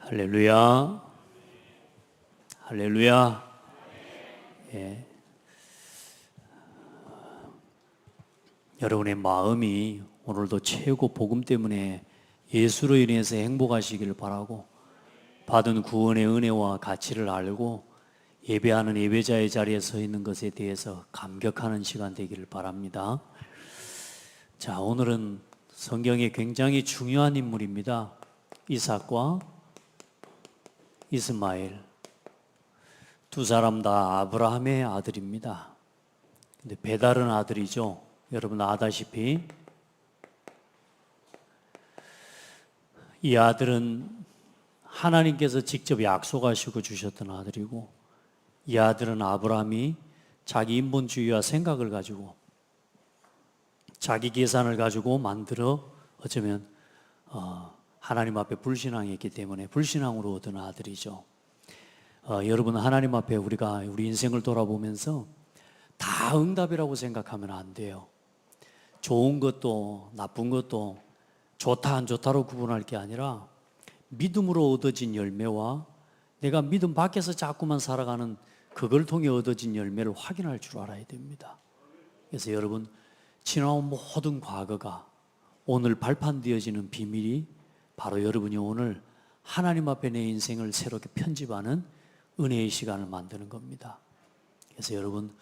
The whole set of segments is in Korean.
할렐루야. 할렐루야. 예. 여러분의 마음이 오늘도 최고 복음 때문에 예수로 인해서 행복하시기를 바라고, 받은 구원의 은혜와 가치를 알고 예배하는 예배자의 자리에 서 있는 것에 대해서 감격하는 시간 되기를 바랍니다. 자, 오늘은 성경에 굉장히 중요한 인물입니다. 이삭과 이스마엘, 두 사람 다 아브라함의 아들입니다. 근데 배다른 아들이죠. 여러분 아다시피 이 아들은 하나님께서 직접 약속하시고 주셨던 아들이고, 이 아들은 아브라함이 자기 인본주의와 생각을 가지고 자기 계산을 가지고 만들어 어쩌면 하나님 앞에 불신앙했기 때문에 불신앙으로 얻은 아들이죠. 여러분, 하나님 앞에 우리가 우리 인생을 돌아보면서 다 응답이라고 생각하면 안 돼요. 좋은 것도 나쁜 것도 좋다 안 좋다로 구분할 게 아니라 믿음으로 얻어진 열매와 내가 믿음 밖에서 자꾸만 살아가는 그걸 통해 얻어진 열매를 확인할 줄 알아야 됩니다. 그래서 여러분, 지나온 모든 과거가 오늘 발판되어지는 비밀이 바로 여러분이 오늘 하나님 앞에 내 인생을 새롭게 편집하는 은혜의 시간을 만드는 겁니다. 그래서 여러분,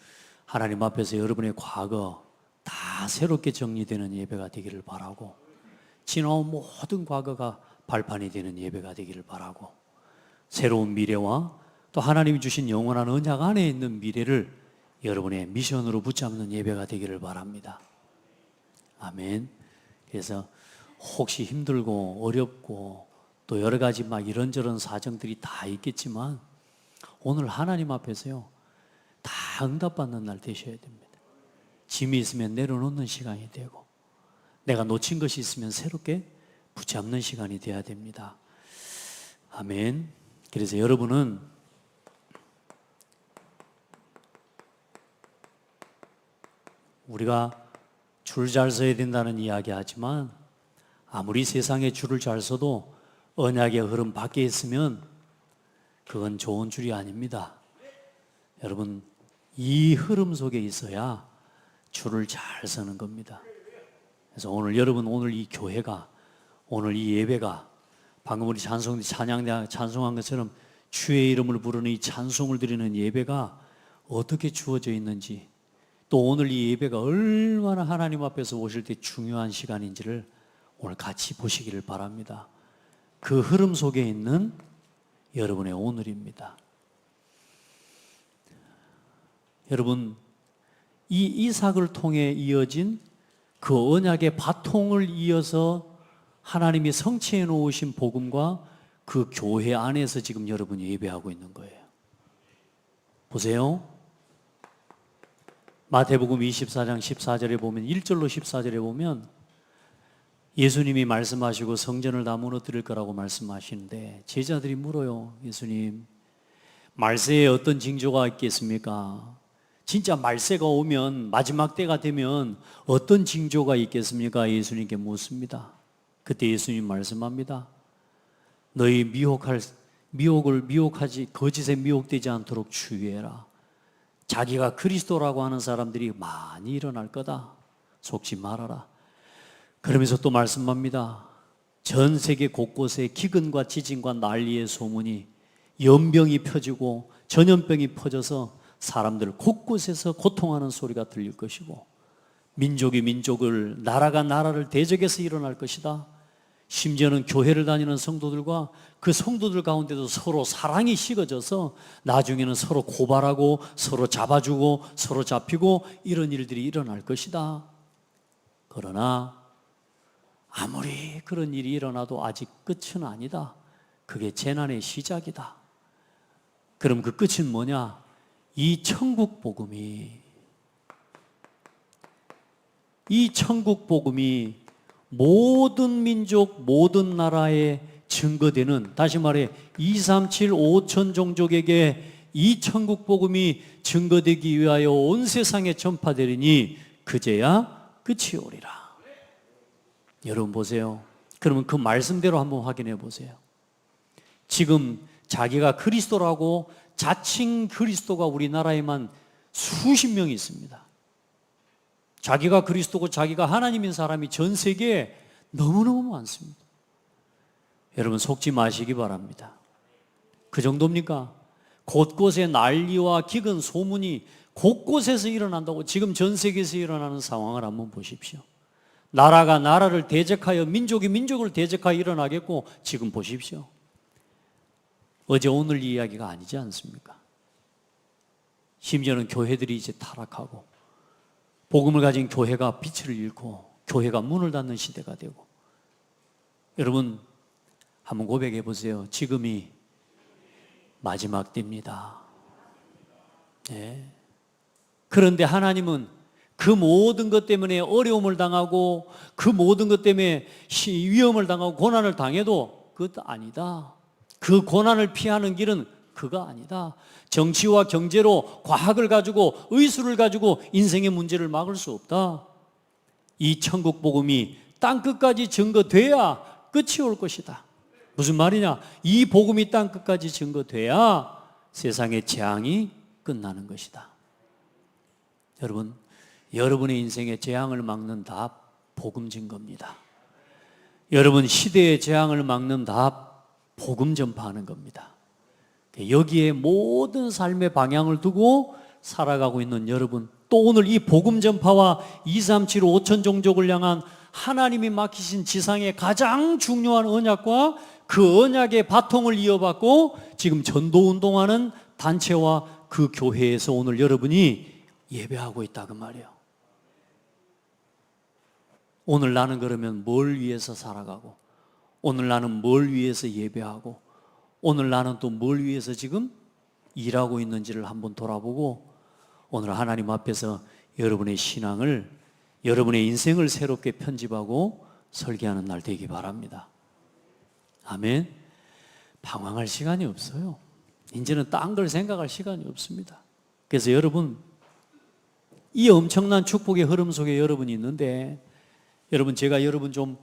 하나님 앞에서 여러분의 과거 다 새롭게 정리되는 예배가 되기를 바라고, 지나온 모든 과거가 발판이 되는 예배가 되기를 바라고, 새로운 미래와 또 하나님이 주신 영원한 언약 안에 있는 미래를 여러분의 미션으로 붙잡는 예배가 되기를 바랍니다. 아멘. 그래서 혹시 힘들고 어렵고 또 여러 가지 막 이런저런 사정들이 다 있겠지만 오늘 하나님 앞에서요, 다 응답받는 날 되셔야 됩니다. 짐이 있으면 내려놓는 시간이 되고, 내가 놓친 것이 있으면 새롭게 붙잡는 시간이 되어야 됩니다. 아멘. 그래서 여러분은 우리가 줄 잘 서야 된다는 이야기 하지만 아무리 세상에 줄을 잘 서도 언약의 흐름 밖에 있으면 그건 좋은 줄이 아닙니다. 여러분, 이 흐름 속에 있어야 줄을 잘 서는 겁니다. 그래서 오늘 여러분, 오늘 이 교회가, 오늘 이 예배가 방금 우리 찬양대 찬송한 것처럼 주의 이름을 부르는 이 찬송을 드리는 예배가 어떻게 주어져 있는지, 또 오늘 이 예배가 얼마나 하나님 앞에서 오실 때 중요한 시간인지를 오늘 같이 보시기를 바랍니다. 그 흐름 속에 있는 여러분의 오늘입니다. 여러분, 이 이삭을 통해 이어진 그 언약의 바통을 이어서 하나님이 성취해 놓으신 복음과 그 교회 안에서 지금 여러분이 예배하고 있는 거예요. 보세요. 마태복음 24장 14절에 보면, 1절로 14절에 보면 예수님이 말씀하시고 성전을 다 무너뜨릴 거라고 말씀하시는데 제자들이 물어요. 예수님, 말세에 어떤 징조가 있겠습니까? 진짜 말세가 오면, 마지막 때가 되면 어떤 징조가 있겠습니까? 예수님께 묻습니다. 그때 예수님 말씀합니다. 너희 미혹하지, 거짓에 미혹되지 않도록 주의해라. 자기가 그리스도라고 하는 사람들이 많이 일어날 거다. 속지 말아라. 그러면서 또 말씀합니다. 전 세계 곳곳에 기근과 지진과 난리의 소문이, 연병이 펴지고 전염병이 퍼져서 사람들 곳곳에서 고통하는 소리가 들릴 것이고, 민족이 민족을, 나라가 나라를 대적해서 일어날 것이다. 심지어는 교회를 다니는 성도들과 그 성도들 가운데도 서로 사랑이 식어져서 나중에는 서로 고발하고 서로 잡아주고 서로 잡히고 이런 일들이 일어날 것이다. 그러나 아무리 그런 일이 일어나도 아직 끝은 아니다. 그게 재난의 시작이다. 그럼 그 끝은 뭐냐? 이 천국 복음이 모든 민족, 모든 나라에 증거되는, 다시 말해 237 5천 종족에게 이 천국 복음이 증거되기 위하여 온 세상에 전파되리니 그제야 끝이 오리라. 여러분 보세요. 그러면 그 말씀대로 한번 확인해 보세요. 지금 자기가 그리스도라고 자칭 그리스도가 우리나라에만 수십 명이 있습니다. 자기가 그리스도고 자기가 하나님인 사람이 전 세계에 너무너무 많습니다. 여러분 속지 마시기 바랍니다. 그 정도입니까? 곳곳에 난리와 기근 소문이 곳곳에서 일어난다고 지금 전 세계에서 일어나는 상황을 한번 보십시오. 나라가 나라를 대적하여 민족이 민족을 대적하여 일어나겠고 지금 보십시오. 어제 오늘 이야기가 아니지 않습니까? 심지어는 교회들이 이제 타락하고 복음을 가진 교회가 빛을 잃고 교회가 문을 닫는 시대가 되고 여러분 한번 고백해 보세요. 지금이 마지막 때입니다. 네. 그런데 하나님은 그 모든 것 때문에 어려움을 당하고 그 모든 것 때문에 위험을 당하고 고난을 당해도 그것도 아니다. 그 고난을 피하는 길은 그거 아니다. 정치와 경제로 과학을 가지고 의술을 가지고 인생의 문제를 막을 수 없다. 이 천국 복음이 땅끝까지 증거돼야 끝이 올 것이다. 무슨 말이냐? 이 복음이 땅끝까지 증거돼야 세상의 재앙이 끝나는 것이다. 여러분, 여러분의 인생의 재앙을 막는 답 복음 증거입니다. 여러분 시대의 재앙을 막는 답 복음 전파하는 겁니다. 여기에 모든 삶의 방향을 두고 살아가고 있는 여러분, 또 오늘 이 복음 전파와 237 5천 종족을 향한 하나님이 맡기신 지상의 가장 중요한 언약과 그 언약의 바통을 이어받고 지금 전도운동하는 단체와 그 교회에서 오늘 여러분이 예배하고 있다 그 말이에요. 오늘 나는 그러면 뭘 위해서 살아가고, 오늘 나는 뭘 위해서 예배하고, 오늘 나는 또 뭘 위해서 지금 일하고 있는지를 한번 돌아보고 오늘 하나님 앞에서 여러분의 신앙을, 여러분의 인생을 새롭게 편집하고 설계하는 날 되기 바랍니다. 아멘. 방황할 시간이 없어요. 이제는 딴 걸 생각할 시간이 없습니다. 그래서 여러분, 이 엄청난 축복의 흐름 속에 여러분이 있는데, 여러분 제가 여러분 좀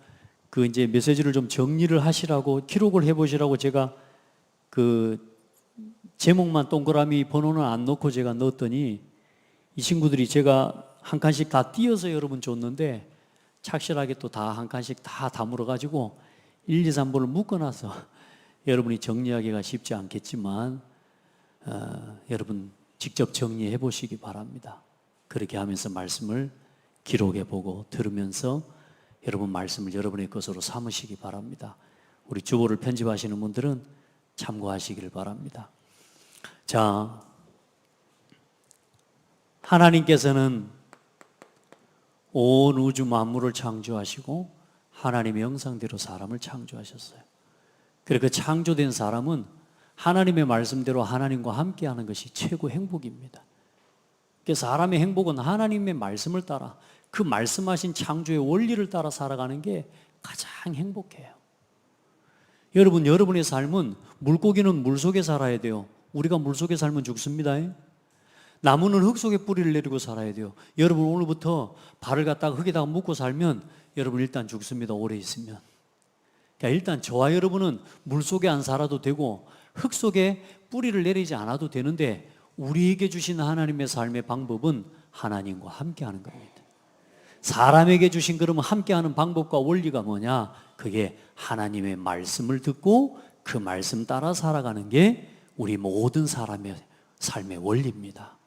그 이제 메시지를 좀 정리를 하시라고 기록을 해보시라고 제가 그 제목만 동그라미 번호는 안 넣고 제가 넣었더니 이 친구들이 제가 한 칸씩 다 띄어서 여러분 줬는데 착실하게 또 다 한 칸씩 다 다물어 가지고 1, 2, 3번을 묶어놔서 여러분이 정리하기가 쉽지 않겠지만 여러분 직접 정리해 보시기 바랍니다. 그렇게 하면서 말씀을 기록해 보고 들으면서 여러분 말씀을 여러분의 것으로 삼으시기 바랍니다. 우리 주보를 편집하시는 분들은 참고하시기를 바랍니다. 자, 하나님께서는 온 우주 만물을 창조하시고 하나님의 형상대로 사람을 창조하셨어요. 그래서 그 창조된 사람은 하나님의 말씀대로 하나님과 함께하는 것이 최고 행복입니다. 그래서 사람의 행복은 하나님의 말씀을 따라 그 말씀하신 창조의 원리를 따라 살아가는 게 가장 행복해요. 여러분, 여러분의 삶은 물고기는 물속에 살아야 돼요. 우리가 물속에 살면 죽습니다. 나무는 흙 속에 뿌리를 내리고 살아야 돼요. 여러분 오늘부터 발을 갖다가 흙에다가 묻고 살면 여러분 일단 죽습니다. 오래 있으면. 그러니까 일단 저와 여러분은 물속에 안 살아도 되고 흙 속에 뿌리를 내리지 않아도 되는데 우리에게 주신 하나님의 삶의 방법은 하나님과 함께하는 겁니다. 사람에게 주신 그러면 함께하는 방법과 원리가 뭐냐? 그게 하나님의 말씀을 듣고 그 말씀 따라 살아가는 게 우리 모든 사람의 삶의 원리입니다.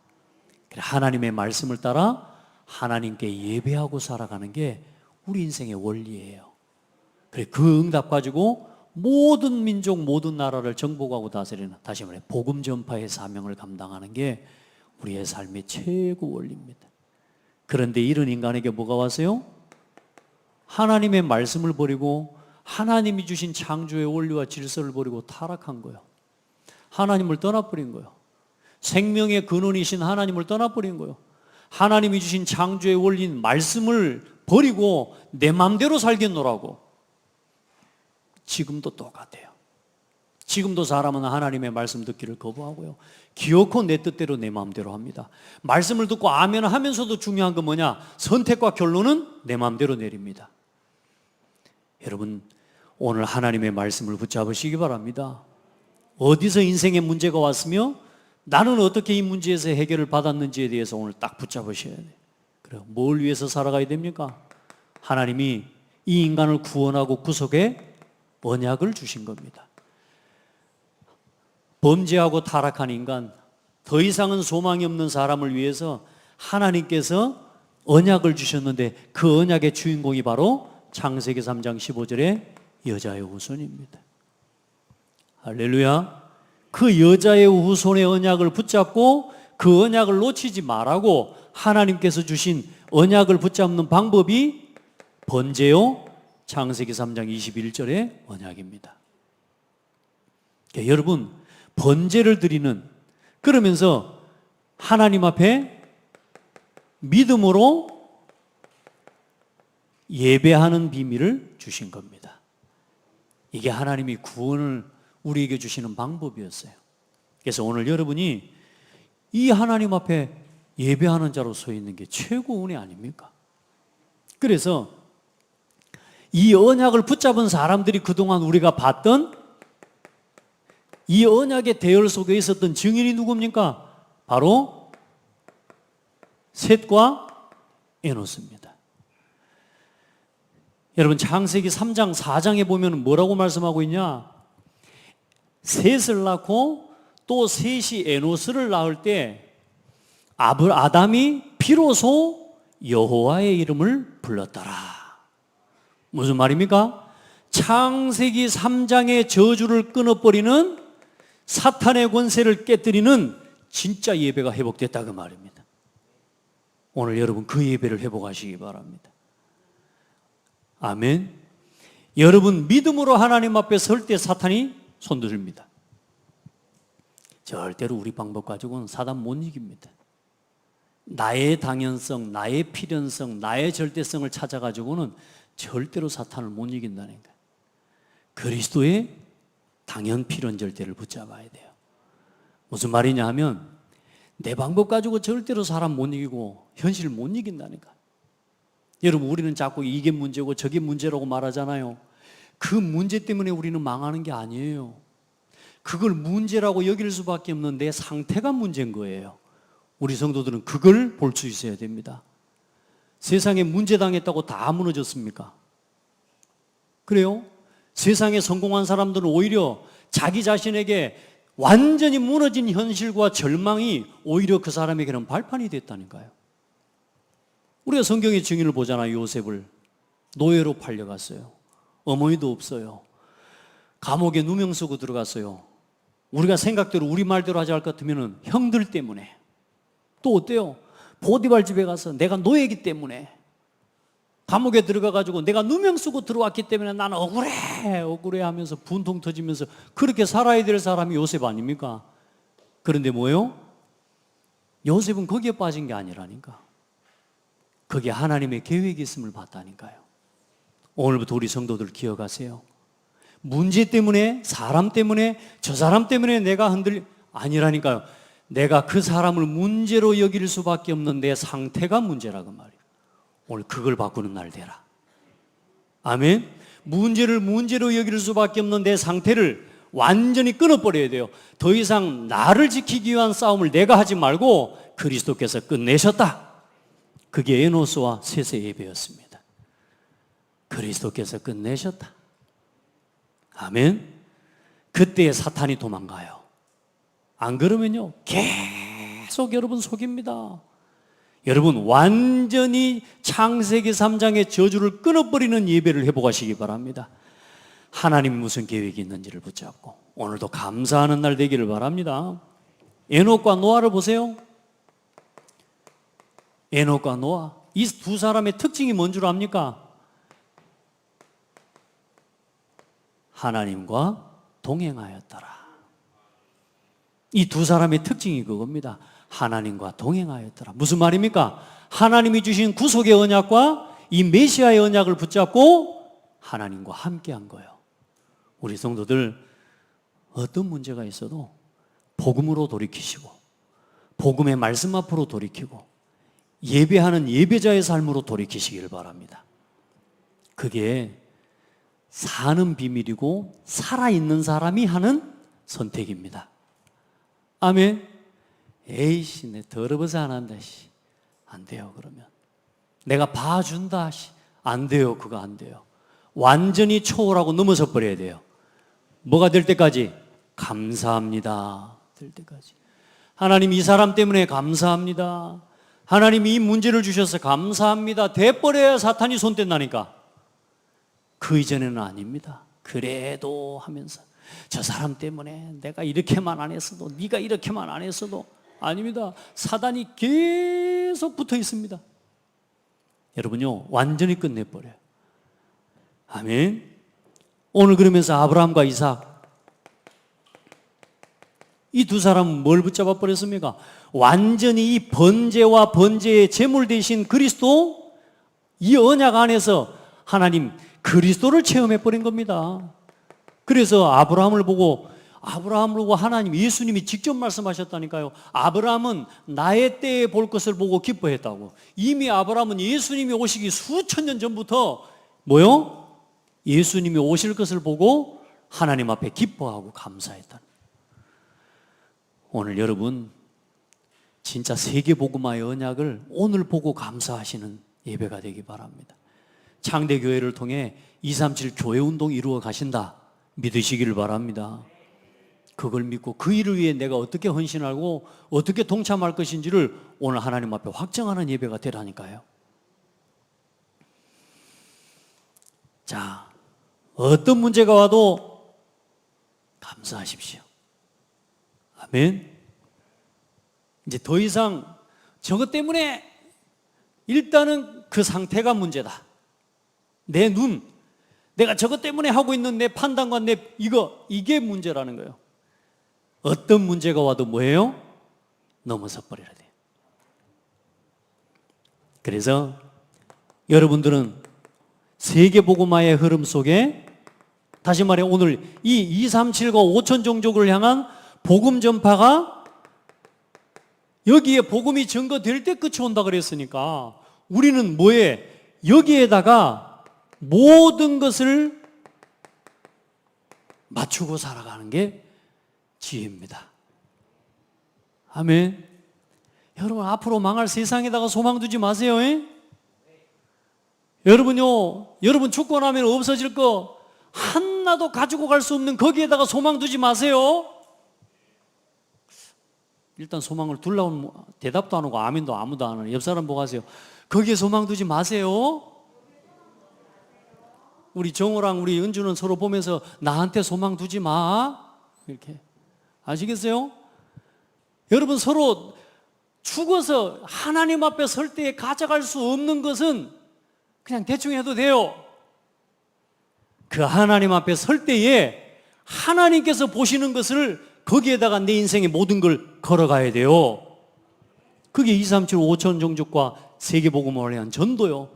하나님의 말씀을 따라 하나님께 예배하고 살아가는 게 우리 인생의 원리예요. 그 응답 가지고 모든 민족, 모든 나라를 정복하고 다스리는, 다시 말해 복음 전파의 사명을 감당하는 게 우리의 삶의 최고 원리입니다. 그런데 이런 인간에게 뭐가 왔어요? 하나님의 말씀을 버리고 하나님이 주신 창조의 원리와 질서를 버리고 타락한 거예요. 하나님을 떠나버린 거예요. 생명의 근원이신 하나님을 떠나버린 거예요. 하나님이 주신 창조의 원리인 말씀을 버리고 내 마음대로 살겠노라고. 지금도 똑같아요. 지금도 사람은 하나님의 말씀 듣기를 거부하고요. 기어코 내 뜻대로 내 마음대로 합니다. 말씀을 듣고 아멘 하면서도 중요한 건 뭐냐? 선택과 결론은 내 마음대로 내립니다. 여러분, 오늘 하나님의 말씀을 붙잡으시기 바랍니다. 어디서 인생의 문제가 왔으며 나는 어떻게 이 문제에서 해결을 받았는지에 대해서 오늘 딱 붙잡으셔야 돼요. 그래요. 뭘 위해서 살아가야 됩니까? 하나님이 이 인간을 구원하고 구속해 언약을 주신 겁니다. 범죄하고 타락한 인간, 더 이상은 소망이 없는 사람을 위해서 하나님께서 언약을 주셨는데 그 언약의 주인공이 바로 창세기 3장 15절의 여자의 후손입니다. 할렐루야. 그 여자의 후손의 언약을 붙잡고 그 언약을 놓치지 말라고 하나님께서 주신 언약을 붙잡는 방법이 번제요 창세기 3장 21절의 언약입니다. 그러니까 여러분, 번제를 드리는, 그러면서 하나님 앞에 믿음으로 예배하는 비밀을 주신 겁니다. 이게 하나님이 구원을 우리에게 주시는 방법이었어요. 그래서 오늘 여러분이 이 하나님 앞에 예배하는 자로 서 있는 게 최고 은혜 아닙니까? 그래서 이 언약을 붙잡은 사람들이 그동안 우리가 봤던 이 언약의 대열 속에 있었던 증인이 누굽니까? 바로 셋과 에노스입니다. 여러분, 창세기 3장 4장에 보면 뭐라고 말씀하고 있냐? 셋을 낳고 또 셋이 에노스를 낳을 때 아담이 비로소 여호와의 이름을 불렀더라. 무슨 말입니까? 창세기 3장의 저주를 끊어버리는 사탄의 권세를 깨뜨리는 진짜 예배가 회복됐다 그 말입니다. 오늘 여러분 그 예배를 회복하시기 바랍니다. 아멘. 여러분 믿음으로 하나님 앞에 설 때 사탄이 손들립니다. 절대로 우리 방법 가지고는 사단 못 이깁니다. 나의 당연성, 나의 필연성, 나의 절대성을 찾아가지고는 절대로 사탄을 못 이긴다는 거예요. 그리스도의 당연 필연 절대를 붙잡아야 돼요. 무슨 말이냐 하면 내 방법 가지고 절대로 사람 못 이기고 현실을 못 이긴다니까. 여러분, 우리는 자꾸 이게 문제고 저게 문제라고 말하잖아요. 그 문제 때문에 우리는 망하는 게 아니에요. 그걸 문제라고 여길 수밖에 없는 내 상태가 문제인 거예요. 우리 성도들은 그걸 볼 수 있어야 됩니다. 세상에 문제 당했다고 다 무너졌습니까? 그래요? 세상에 성공한 사람들은 오히려 자기 자신에게 완전히 무너진 현실과 절망이 오히려 그 사람에게는 발판이 됐다니까요. 우리가 성경의 증인을 보잖아요. 요셉을 노예로 팔려갔어요. 어머니도 없어요. 감옥에 누명 쓰고 들어갔어요. 우리가 생각대로 우리 말대로 하지 않을 것 같으면 형들 때문에. 또 어때요? 보디발 집에 가서 내가 노예이기 때문에 감옥에 들어가가지고 내가 누명 쓰고 들어왔기 때문에 나는 억울해 하면서 분통 터지면서 그렇게 살아야 될 사람이 요셉 아닙니까? 그런데 뭐예요? 요셉은 거기에 빠진 게 아니라니까. 그게 하나님의 계획이 있음을 봤다니까요. 오늘부터 우리 성도들 기억하세요. 문제 때문에, 사람 때문에, 저 사람 때문에 내가 아니라니까요. 내가 그 사람을 문제로 여길 수밖에 없는 내 상태가 문제라고 말이에요. 오늘 그걸 바꾸는 날 되라. 아멘. 문제를 문제로 여길 수밖에 없는 내 상태를 완전히 끊어버려야 돼요. 더 이상 나를 지키기 위한 싸움을 내가 하지 말고 그리스도께서 끝내셨다. 그게 에노스와 셋의 예배였습니다. 그리스도께서 끝내셨다. 아멘. 그때 사탄이 도망가요. 안 그러면요 계속 여러분 속입니다. 여러분 완전히 창세기 3장의 저주를 끊어버리는 예배를 회복하시기 바랍니다. 하나님이 무슨 계획이 있는지를 붙잡고 오늘도 감사하는 날 되기를 바랍니다. 에녹과 노아를 보세요. 에녹과 노아, 이 두 사람의 특징이 뭔 줄 압니까? 하나님과 동행하였더라. 이 두 사람의 특징이 그겁니다. 하나님과 동행하였더라. 무슨 말입니까? 하나님이 주신 구속의 언약과 이 메시아의 언약을 붙잡고 하나님과 함께한 거예요. 우리 성도들 어떤 문제가 있어도 복음으로 돌이키시고 복음의 말씀 앞으로 돌이키고 예배하는 예배자의 삶으로 돌이키시길 바랍니다. 그게 사는 비밀이고 살아있는 사람이 하는 선택입니다. 아멘. 에이씨, 내 더러워서 안 한다. 안 돼요. 그러면 내가 봐준다. 안 돼요. 그거 안 돼요. 완전히 초월하고 넘어서 버려야 돼요. 뭐가 될 때까지? 감사합니다. 될 때까지. 하나님, 이 사람 때문에 감사합니다. 하나님, 이 문제를 주셔서 감사합니다. 돼버려야 사탄이 손 뗀다니까. 그 이전에는 아닙니다. 그래도 하면서 저 사람 때문에 내가 이렇게만 안 했어도, 네가 이렇게만 안 했어도. 아닙니다. 사단이 계속 붙어 있습니다. 여러분요, 완전히 끝내버려요. 아멘. 오늘 그러면서 아브라함과 이삭, 이 두 사람은 뭘 붙잡아 버렸습니까? 완전히 이 번제와 번제의 제물 대신 그리스도, 이 언약 안에서 하나님 그리스도를 체험해 버린 겁니다. 그래서 아브라함을 보고 하나님, 예수님이 직접 말씀하셨다니까요. 아브라함은 나의 때에 볼 것을 보고 기뻐했다고. 이미 아브라함은 예수님이 오시기 수천 년 전부터 뭐요? 예수님이 오실 것을 보고 하나님 앞에 기뻐하고 감사했다. 오늘 여러분 진짜 세계복음화의 언약을 오늘 보고 감사하시는 예배가 되기 바랍니다. 창대교회를 통해 237 교회운동 이루어 가신다 믿으시기를 바랍니다. 그걸 믿고 그 일을 위해 내가 어떻게 헌신하고 어떻게 동참할 것인지를 오늘 하나님 앞에 확정하는 예배가 되라니까요. 자, 어떤 문제가 와도 감사하십시오. 아멘. 이제 더 이상 저것 때문에 일단은 그 상태가 문제다. 내 눈, 내가 저것 때문에 하고 있는 내 판단과 이게 문제라는 거예요. 어떤 문제가 와도 뭐예요? 넘어서 버려야 돼요. 그래서 여러분들은 세계복음화의 흐름 속에, 다시 말해 오늘 이 237과 5천 종족을 향한 복음 전파가, 여기에 복음이 증거될 때 끝이 온다 그랬으니까 우리는 뭐에, 여기에다가 모든 것을 맞추고 살아가는 게 지혜입니다. 아멘. 여러분, 앞으로 망할 세상에다가 소망 두지 마세요. 여러분요, 여러분 죽고 나면 없어질 거 하나도 가지고 갈 수 없는 거기에다가 소망 두지 마세요. 일단 소망을 둘라면 대답도 안 하고 아멘도 아무도 안 하는 옆 사람 보고 하세요. 거기에 소망 두지 마세요. 우리 정호랑 우리 은주는 서로 보면서 나한테 소망 두지 마, 이렇게. 아시겠어요? 여러분, 서로 죽어서 하나님 앞에 설 때에 가져갈 수 없는 것은 그냥 대충 해도 돼요. 그 하나님 앞에 설 때에 하나님께서 보시는 것을 거기에다가 내 인생의 모든 걸 걸어가야 돼요. 그게 237 5천 종족과 세계복음을 위한 전도요.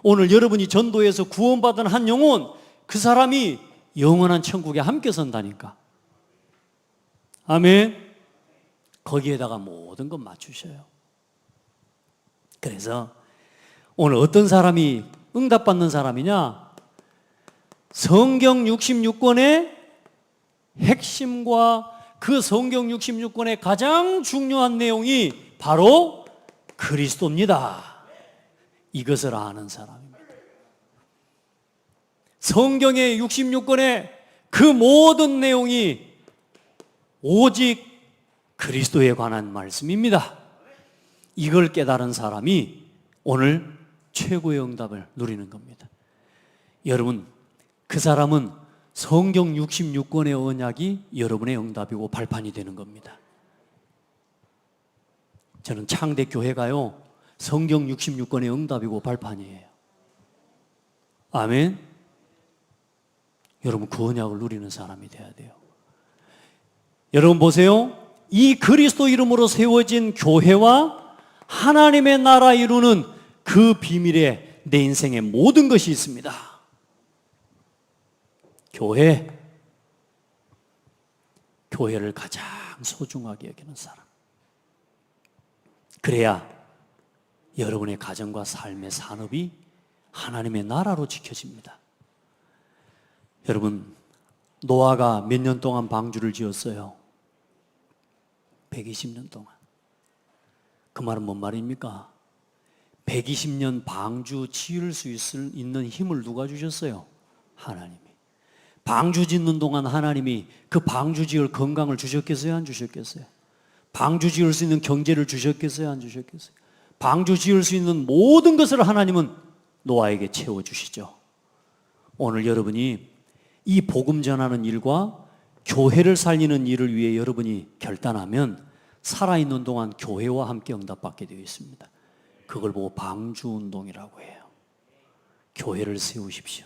오늘 여러분이 전도해서 구원받은 한 영혼, 그 사람이 영원한 천국에 함께 선다니까. 아멘. 거기에다가 모든 것 맞추셔요. 그래서 오늘 어떤 사람이 응답받는 사람이냐? 성경 66권의 핵심과 그 성경 66권의 가장 중요한 내용이 바로 그리스도입니다. 이것을 아는 사람입니다. 성경의 66권의 그 모든 내용이 오직 그리스도에 관한 말씀입니다. 이걸 깨달은 사람이 오늘 최고의 응답을 누리는 겁니다. 여러분, 그 사람은 성경 66권의 언약이 여러분의 응답이고 발판이 되는 겁니다. 저는 창대교회가요, 성경 66권의 응답이고 발판이에요. 아멘. 여러분, 그 언약을 누리는 사람이 돼야 돼요. 여러분 보세요. 이 그리스도 이름으로 세워진 교회와 하나님의 나라 이루는 그 비밀에 내 인생의 모든 것이 있습니다. 교회를 가장 소중하게 여기는 사람. 그래야 여러분의 가정과 삶의 산업이 하나님의 나라로 지켜집니다. 여러분, 노아가 몇 년 동안 방주를 지었어요? 120년 동안. 그 말은 뭔 말입니까? 120년 방주 지을 수 있는 힘을 누가 주셨어요? 하나님이. 방주 짓는 동안 하나님이 그 방주 지을 건강을 주셨겠어요? 안 주셨겠어요? 방주 지을 수 있는 경제를 주셨겠어요? 안 주셨겠어요? 방주 지을 수 있는 모든 것을 하나님은 노아에게 채워주시죠. 오늘 여러분이 이 복음 전하는 일과 교회를 살리는 일을 위해 여러분이 결단하면 살아있는 동안 교회와 함께 응답받게 되어 있습니다. 그걸 보고 방주운동이라고 해요. 교회를 세우십시오.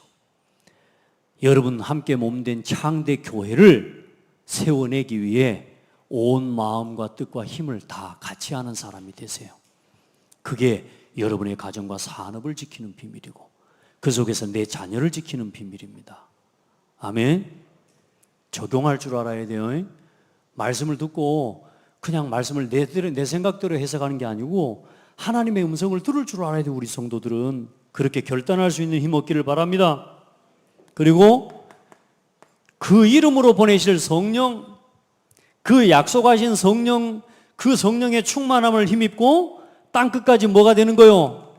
여러분 함께 몸된 창대 교회를 세워내기 위해 온 마음과 뜻과 힘을 다 같이 하는 사람이 되세요. 그게 여러분의 가정과 산업을 지키는 비밀이고 그 속에서 내 자녀를 지키는 비밀입니다. 아멘. 적용할 줄 알아야 돼요. 말씀을 듣고 그냥 말씀을 내 생각대로 해석하는 게 아니고 하나님의 음성을 들을 줄 알아야 돼요. 우리 성도들은 그렇게 결단할 수 있는 힘 얻기를 바랍니다. 그리고 그 이름으로 보내실 성령, 그 약속하신 성령, 그 성령의 충만함을 힘입고 땅끝까지 뭐가 되는 거요?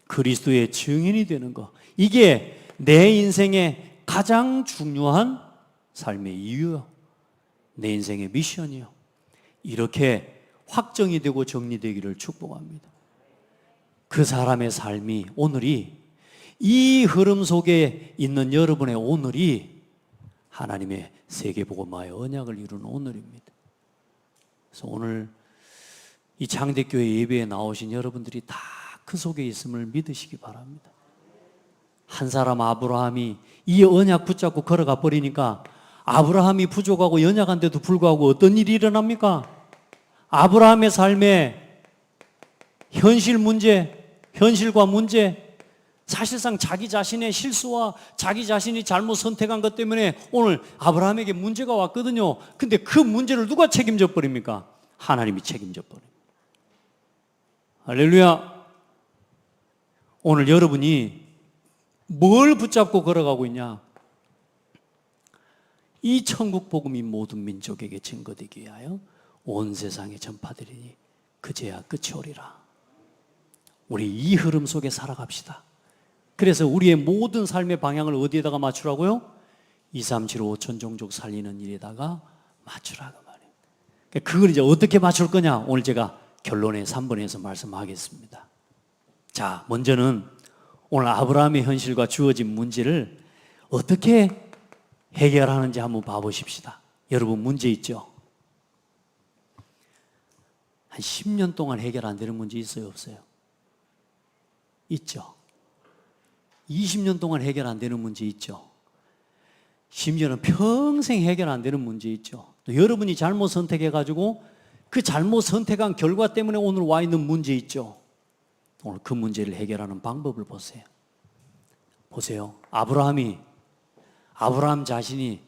그리스도의 증인이 되는 거. 이게 내 인생의 가장 중요한 삶의 이유요. 내 인생의 미션이요. 이렇게 확정이 되고 정리되기를 축복합니다. 그 사람의 삶이 오늘이 이 흐름 속에 있는 여러분의 오늘이 하나님의 세계복음화의 언약을 이루는 오늘입니다. 그래서 오늘 이 장대교회 예배에 나오신 여러분들이 다 그 속에 있음을 믿으시기 바랍니다. 한 사람 아브라함이 이 언약 붙잡고 걸어가 버리니까 아브라함이 부족하고 연약한데도 불구하고 어떤 일이 일어납니까? 아브라함의 삶에 현실과 문제, 사실상 자기 자신의 실수와 자기 자신이 잘못 선택한 것 때문에 오늘 아브라함에게 문제가 왔거든요. 근데 그 문제를 누가 책임져 버립니까? 하나님이 책임져 버립니다. 할렐루야. 오늘 여러분이 뭘 붙잡고 걸어가고 있냐? 이 천국 복음이 모든 민족에게 증거되기 위하여 온 세상에 전파되리니 그제야 끝이 오리라. 우리 이 흐름 속에 살아갑시다. 그래서 우리의 모든 삶의 방향을 어디에다가 맞추라고요? 2, 3, 7, 5천 종족 살리는 일에다가 맞추라고 말이에요. 그걸 이제 어떻게 맞출 거냐? 오늘 제가 결론의 3번에서 말씀하겠습니다. 자, 먼저는 오늘 아브라함의 현실과 주어진 문제를 어떻게 해결하는지 한번 봐보십시다. 여러분 문제 있죠? 한 10년 동안 해결 안 되는 문제 있어요? 없어요? 있죠. 20년 동안 해결 안 되는 문제 있죠. 심지어는 평생 해결 안 되는 문제 있죠. 또 여러분이 잘못 선택해가지고 그 잘못 선택한 결과 때문에 오늘 와 있는 문제 있죠. 오늘 그 문제를 해결하는 방법을 보세요. 아브라함 자신이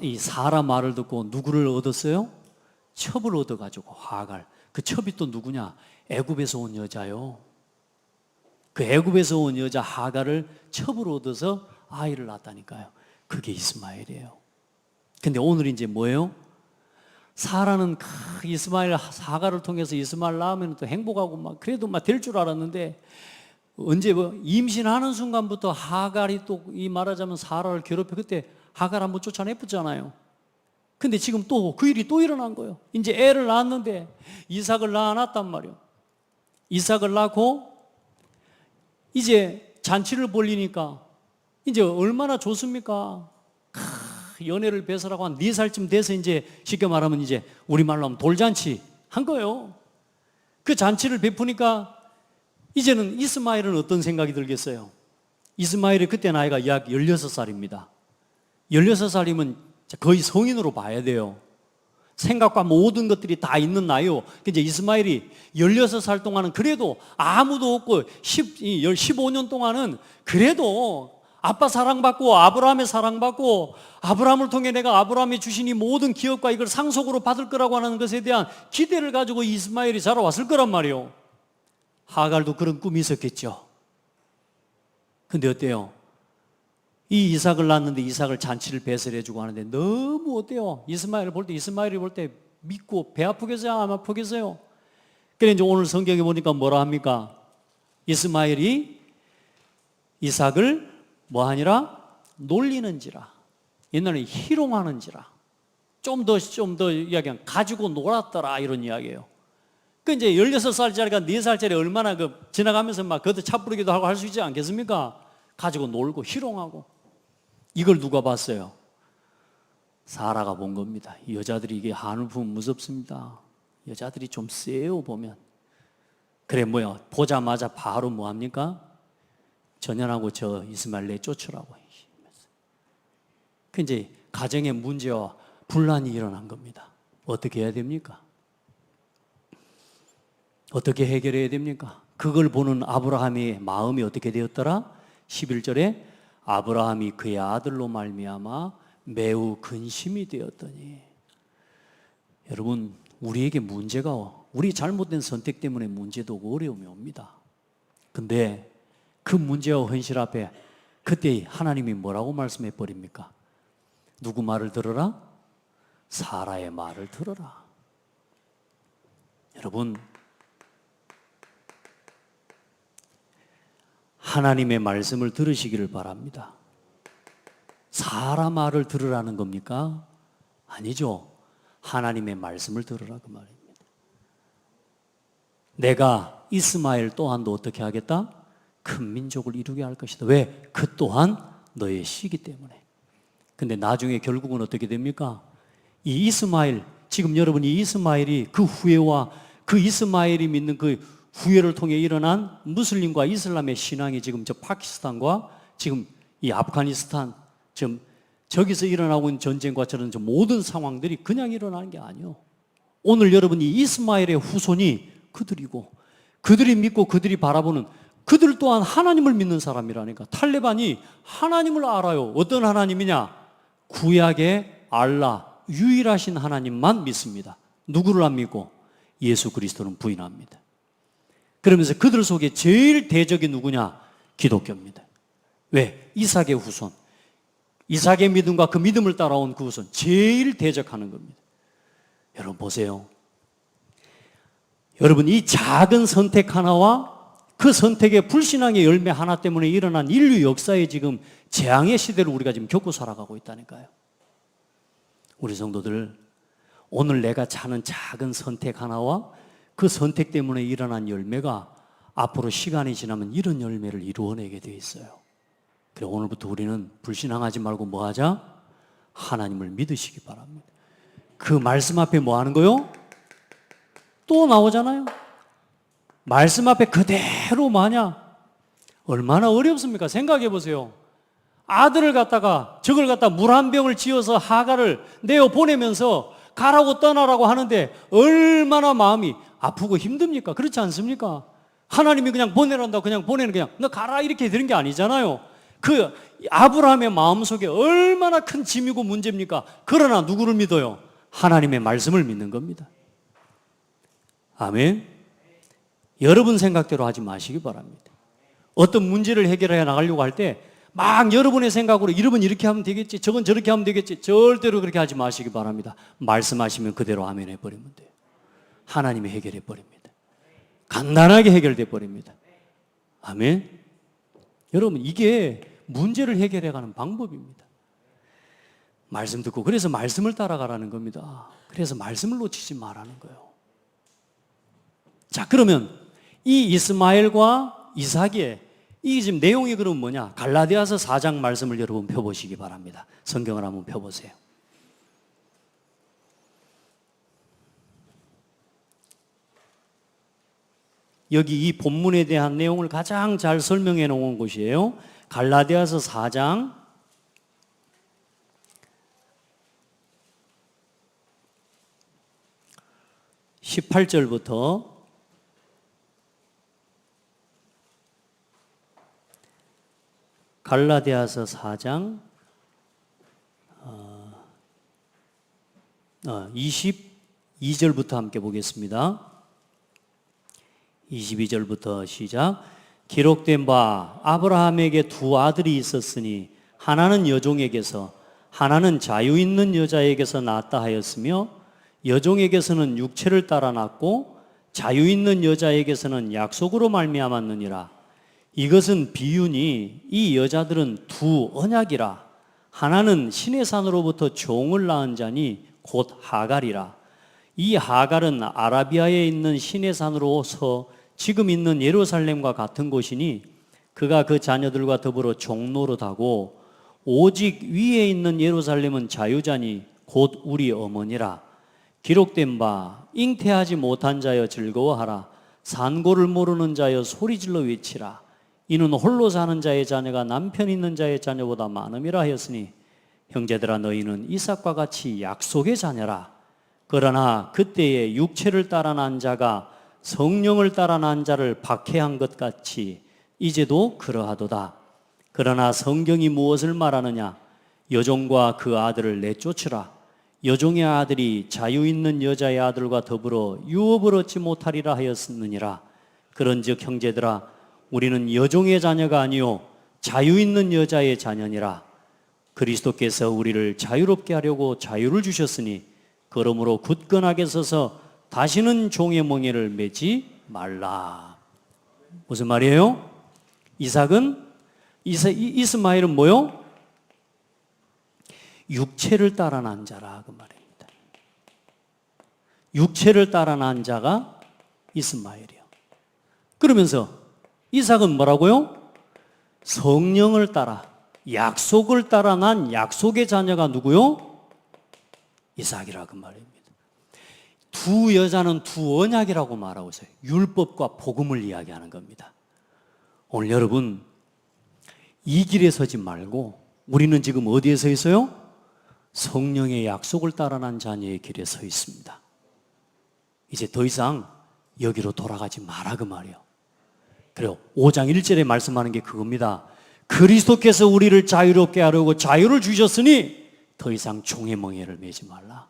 이 사라 말을 듣고 누구를 얻었어요? 첩을 얻어가지고 하갈. 그 첩이 또 누구냐? 애굽에서 온 여자요. 그 애굽에서 온 여자 하갈을 첩으로 얻어서 아이를 낳았다니까요. 그게 이스마엘이에요. 근데 오늘 이제 뭐예요? 사라는 하갈을 통해서 이스마엘 낳으면 또 행복하고 그래도 될 줄 알았는데 언제 임신하는 순간부터 하갈이 또 이 말하자면 사라를 괴롭혀. 그때 하갈 한번 쫓아내었잖아요. 근데 지금 또 그 일이 또 일어난 거예요. 이제 애를 낳았는데 이삭을 낳아놨단 말이에요. 이삭을 낳고 이제 잔치를 벌리니까 이제 얼마나 좋습니까? 연애를 배설하고 한 4살쯤 돼서 이제 쉽게 말하면 이제 우리말로 하면 돌잔치 한 거예요. 그 잔치를 베푸니까 이제는 이스마엘은 어떤 생각이 들겠어요? 이스마엘이 그때 나이가 약 16살입니다. 16살이면 거의 성인으로 봐야 돼요. 생각과 모든 것들이 다 있는 나이요. 이제 이스마엘이 16살 동안은 그래도 아무도 없고 15년 동안은 그래도 아빠 사랑받고 아브라함의 사랑받고 아브라함을 통해 내가 아브라함이 주신 이 모든 기업과 이걸 상속으로 받을 거라고 하는 것에 대한 기대를 가지고 이스마엘이 자라왔을 거란 말이에요. 하갈도 그런 꿈이 있었겠죠. 근데 어때요? 이 이삭을 낳았는데 이삭을 잔치를 배설해주고 하는데 너무 어때요? 이스마엘이 볼 때 믿고 배 아프겠어요? 안 아프겠어요? 그래 이제 오늘 성경에 보니까 뭐라 합니까? 이스마엘이 이삭을 뭐하니라? 놀리는지라. 옛날에 희롱하는지라. 좀 더 이야기하면 가지고 놀았더라 이런 이야기예요. 그 이제 16살짜리가 4살짜리 얼마나 지나가면서 막 그것도 차부르기도 하고 할 수 있지 않겠습니까? 가지고 놀고 희롱하고. 이걸 누가 봤어요? 사라가 본 겁니다. 여자들이 이게 한울 보면 무섭습니다. 여자들이 좀 세요 보면. 그래 뭐야 보자마자 바로 뭐합니까? 전연하고 저 이스마엘 내쫓으라고. 그 이제 가정의 문제와 분란이 일어난 겁니다. 어떻게 해야 됩니까? 어떻게 해결해야 됩니까? 그걸 보는 아브라함의 마음이 어떻게 되었더라? 11절에 아브라함이 그의 아들로 말미암아 매우 근심이 되었더니. 여러분 우리에게 문제가 우리 잘못된 선택 때문에 문제도 오고 어려움이 옵니다. 근데 그 문제와 현실 앞에 그때 하나님이 뭐라고 말씀해 버립니까? 누구 말을 들어라? 사라의 말을 들어라. 여러분 하나님의 말씀을 들으시기를 바랍니다. 사라 말을 들으라는 겁니까? 아니죠. 하나님의 말씀을 들으라 그 말입니다. 내가 이스마엘 또한도 어떻게 하겠다? 큰 민족을 이루게 할 것이다. 왜? 그 또한 너의 씨기 때문에. 근데 나중에 결국은 어떻게 됩니까? 이 이스마엘, 지금 여러분이 이스마엘이 그 후예와 그 이스마엘이 믿는 그 후예를 통해 일어난 무슬림과 이슬람의 신앙이 지금 저 파키스탄과 지금 이 아프가니스탄 지금 저기서 일어나고 있는 전쟁과 저런 저 모든 상황들이 그냥 일어나는 게 아니에요. 오늘 여러분이 이스마엘의 후손이 그들이고 그들이 믿고 그들이 바라보는 그들 또한 하나님을 믿는 사람이라니까. 탈레반이 하나님을 알아요. 어떤 하나님이냐? 구약의 알라, 유일하신 하나님만 믿습니다. 누구를 안 믿고? 예수 그리스도는 부인합니다. 그러면서 그들 속에 제일 대적이 누구냐? 기독교입니다. 왜? 이삭의 후손. 이삭의 믿음과 그 믿음을 따라온 그 후손. 제일 대적하는 겁니다. 여러분 보세요. 여러분 이 작은 선택 하나와 그 선택의 불신앙의 열매 하나 때문에 일어난 인류 역사에 지금 재앙의 시대를 우리가 지금 겪고 살아가고 있다니까요. 우리 성도들, 오늘 내가 차는 작은 선택 하나와 그 선택 때문에 일어난 열매가 앞으로 시간이 지나면 이런 열매를 이루어내게 돼 있어요. 그래 오늘부터 우리는 불신앙하지 말고 뭐 하자? 하나님을 믿으시기 바랍니다. 그 말씀 앞에 뭐 하는 거요? 또 나오잖아요. 말씀 앞에 그대로 마냐? 얼마나 어렵습니까? 생각해 보세요. 아들을 갖다가 저걸 갖다 물 한 병을 지어서 하가를 내어 보내면서 가라고 떠나라고 하는데 얼마나 마음이 아프고 힘듭니까? 그렇지 않습니까? 하나님이 그냥 보내란다고 그냥 보내는 그냥 너 가라 이렇게 되는 게 아니잖아요. 그 아브라함의 마음속에 얼마나 큰 짐이고 문제입니까? 그러나 누구를 믿어요? 하나님의 말씀을 믿는 겁니다. 아멘. 여러분 생각대로 하지 마시기 바랍니다. 어떤 문제를 해결해 나가려고 할 때 막 여러분의 생각으로 이러면 이렇게 하면 되겠지, 저건 저렇게 하면 되겠지, 절대로 그렇게 하지 마시기 바랍니다. 말씀하시면 그대로 아멘 해버리면 돼요. 하나님이 해결해 버립니다. 간단하게 해결돼 버립니다. 아멘. 여러분 이게 문제를 해결해가는 방법입니다. 말씀 듣고 그래서 말씀을 따라가라는 겁니다. 그래서 말씀을 놓치지 말라는 거예요. 자 그러면 이 이스마엘과 이삭의 이 지금 내용이 그럼 뭐냐? 갈라디아서 4장 말씀을 여러분 펴보시기 바랍니다. 성경을 한번 펴보세요. 여기 이 본문에 대한 내용을 가장 잘 설명해 놓은 곳이에요. 갈라디아서 4장 18절부터 갈라디아서 4장 22절부터 함께 보겠습니다. 22절부터 시작. 기록된 바 아브라함에게 두 아들이 있었으니 하나는 여종에게서, 하나는 자유 있는 여자에게서 낳았다 하였으며 여종에게서는 육체를 따라 낳고 자유 있는 여자에게서는 약속으로 말미암았느니라. 이것은 비유니 이 여자들은 두 언약이라. 하나는 신의 산으로부터 종을 낳은 자니 곧 하갈이라. 이 하갈은 아라비아에 있는 신의 산으로서 지금 있는 예루살렘과 같은 곳이니 그가 그 자녀들과 더불어 종노릇하고 오직 위에 있는 예루살렘은 자유자니 곧 우리 어머니라. 기록된 바 잉태하지 못한 자여 즐거워하라. 산고를 모르는 자여 소리질러 외치라. 이는 홀로 사는 자의 자녀가 남편 있는 자의 자녀보다 많음이라 하였으니 형제들아 너희는 이삭과 같이 약속의 자녀라. 그러나 그때에 육체를 따라 난 자가 성령을 따라 난 자를 박해한 것 같이 이제도 그러하도다. 그러나 성경이 무엇을 말하느냐? 여종과 그 아들을 내쫓으라. 여종의 아들이 자유 있는 여자의 아들과 더불어 유업을 얻지 못하리라 하였느니라. 그런즉 형제들아 우리는 여종의 자녀가 아니요 자유 있는 여자의 자녀니라. 그리스도께서 우리를 자유롭게 하려고 자유를 주셨으니 그러므로 굳건하게 서서 다시는 종의 멍에를 매지 말라. 무슨 말이에요? 이스마엘은 뭐요? 육체를 따라 난 자라 그 말입니다. 육체를 따라 난 자가 이스마엘이요. 그러면서 이삭은 뭐라고요? 성령을 따라, 약속을 따라 난 약속의 자녀가 누구요? 이삭이라 그 말입니다. 두 여자는 두 언약이라고 말하고 있어요. 율법과 복음을 이야기하는 겁니다. 오늘 여러분 이 길에 서지 말고 우리는 지금 어디에 서 있어요? 성령의 약속을 따라 난 자녀의 길에 서 있습니다. 이제 더 이상 여기로 돌아가지 마라 그 말이에요. 그래요. 5장 1절에 말씀하는 게 그겁니다. 그리스도께서 우리를 자유롭게 하려고 자유를 주셨으니 더 이상 종의 멍에를 매지 말라.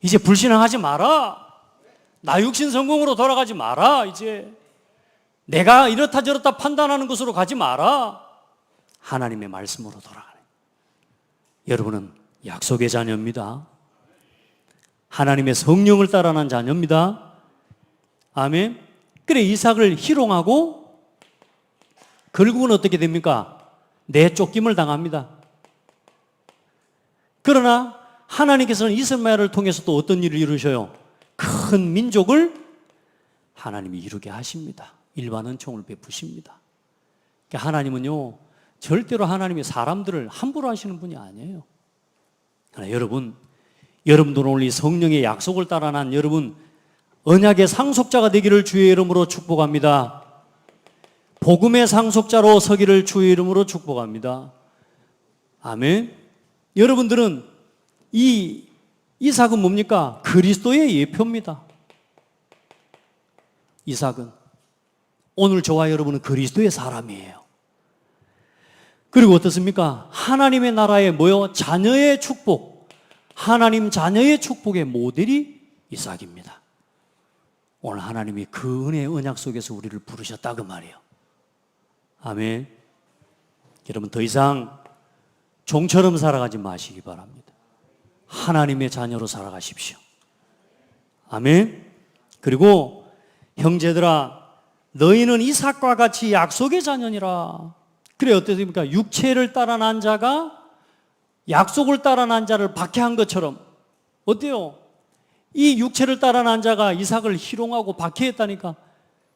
이제 불신앙하지 마라. 나 육신 성공으로 돌아가지 마라. 이제 내가 이렇다 저렇다 판단하는 것으로 가지 마라. 하나님의 말씀으로 돌아가네. 여러분은 약속의 자녀입니다. 하나님의 성령을 따라 난 자녀입니다. 아멘. 그래 이삭을 희롱하고 결국은 어떻게 됩니까? 내쫓김을 당합니다. 그러나 하나님께서는 이스마엘을 통해서 또 어떤 일을 이루셔요? 큰 민족을 하나님이 이루게 하십니다. 일반 은총을 베푸십니다. 그러니까 하나님은요 절대로 하나님이 사람들을 함부로 하시는 분이 아니에요. 그러나 여러분들은 오늘 이 성령의 약속을 따라 난 여러분 언약의 상속자가 되기를 주의 이름으로 축복합니다. 복음의 상속자로 서기를 주의 이름으로 축복합니다. 아멘. 여러분들은 이 이삭은 뭡니까? 그리스도의 예표입니다. 이삭은 오늘 저와 여러분은 그리스도의 사람이에요. 그리고 어떻습니까? 하나님의 나라의 뭐요? 자녀의 축복, 하나님 자녀의 축복의 모델이 이삭입니다. 오늘 하나님이 그 은혜의 언약 속에서 우리를 부르셨다 그 말이에요. 아멘. 여러분 더 이상 종처럼 살아가지 마시기 바랍니다. 하나님의 자녀로 살아가십시오. 아멘. 그리고 형제들아 너희는 이삭과 같이 약속의 자녀니라. 그래 어떻습니까? 육체를 따라 난 자가 약속을 따라 난 자를 박해한 것처럼 어때요? 이 육체를 따라 난 자가 이삭을 희롱하고 박해했다니까.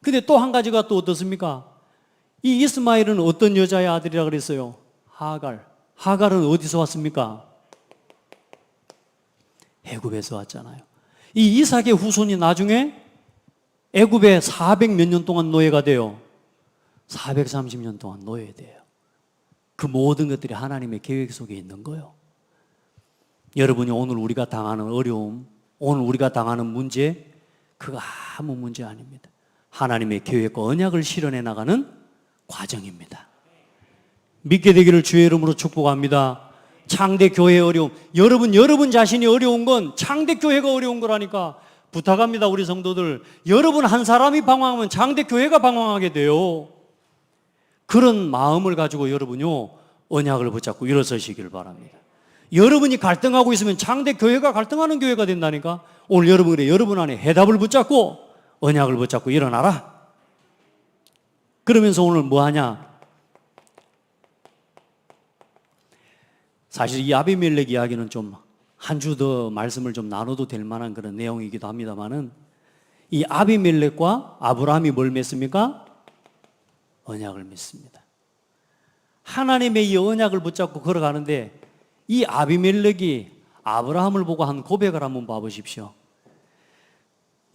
근데 또 한 가지가 또 어떻습니까? 이 이스마엘은 어떤 여자의 아들이라 그랬어요? 하갈은 어디서 왔습니까? 애굽에서 왔잖아요. 이 이삭의 후손이 나중에 애굽에 400 몇 년 동안 노예가 돼요. 430년 동안 노예돼요. 그 모든 것들이 하나님의 계획 속에 있는 거예요. 여러분이 오늘 우리가 당하는 어려움, 오늘 우리가 당하는 문제, 그거 아무 문제 아닙니다. 하나님의 계획과 언약을 실현해 나가는 과정입니다. 믿게 되기를 주의 이름으로 축복합니다. 창대교회의 어려움, 여러분 자신이 어려운 건 창대교회가 어려운 거라니까. 부탁합니다. 우리 성도들, 여러분 한 사람이 방황하면 창대교회가 방황하게 돼요. 그런 마음을 가지고 여러분요 언약을 붙잡고 일어서시기를 바랍니다. 여러분이 갈등하고 있으면 장대 교회가 갈등하는 교회가 된다니까. 오늘 여러분이 여러분 안에 해답을 붙잡고 언약을 붙잡고 일어나라. 그러면서 오늘 뭐 하냐? 사실 이 아비멜렉 이야기는 좀 한 주 더 말씀을 좀 나눠도 될 만한 그런 내용이기도 합니다만은, 이 아비멜렉과 아브라함이 뭘 맺습니까? 언약을 맺습니다. 하나님의 이 언약을 붙잡고 걸어가는데, 이 아비멜렉이 아브라함을 보고 한 고백을 한번 봐보십시오.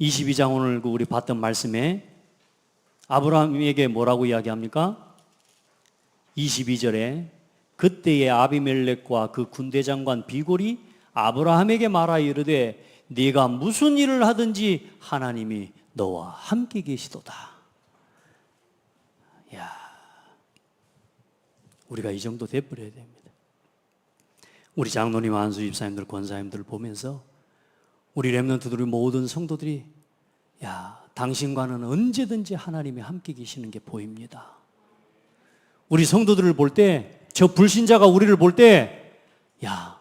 22장 오늘 우리 봤던 말씀에 아브라함에게 뭐라고 이야기합니까? 22절에 그때의 아비멜렉과 그 군대장관 비골이 아브라함에게 말하여 이르되 네가 무슨 일을 하든지 하나님이 너와 함께 계시도다. 야, 우리가 이 정도 돼버려야 됩니다. 우리 장로님, 안수 집사님들, 권사님들 보면서 우리 렘넌트들, 모든 성도들이 야, 당신과는 언제든지 하나님이 함께 계시는 게 보입니다. 우리 성도들을 볼 때, 저 불신자가 우리를 볼 때, 야,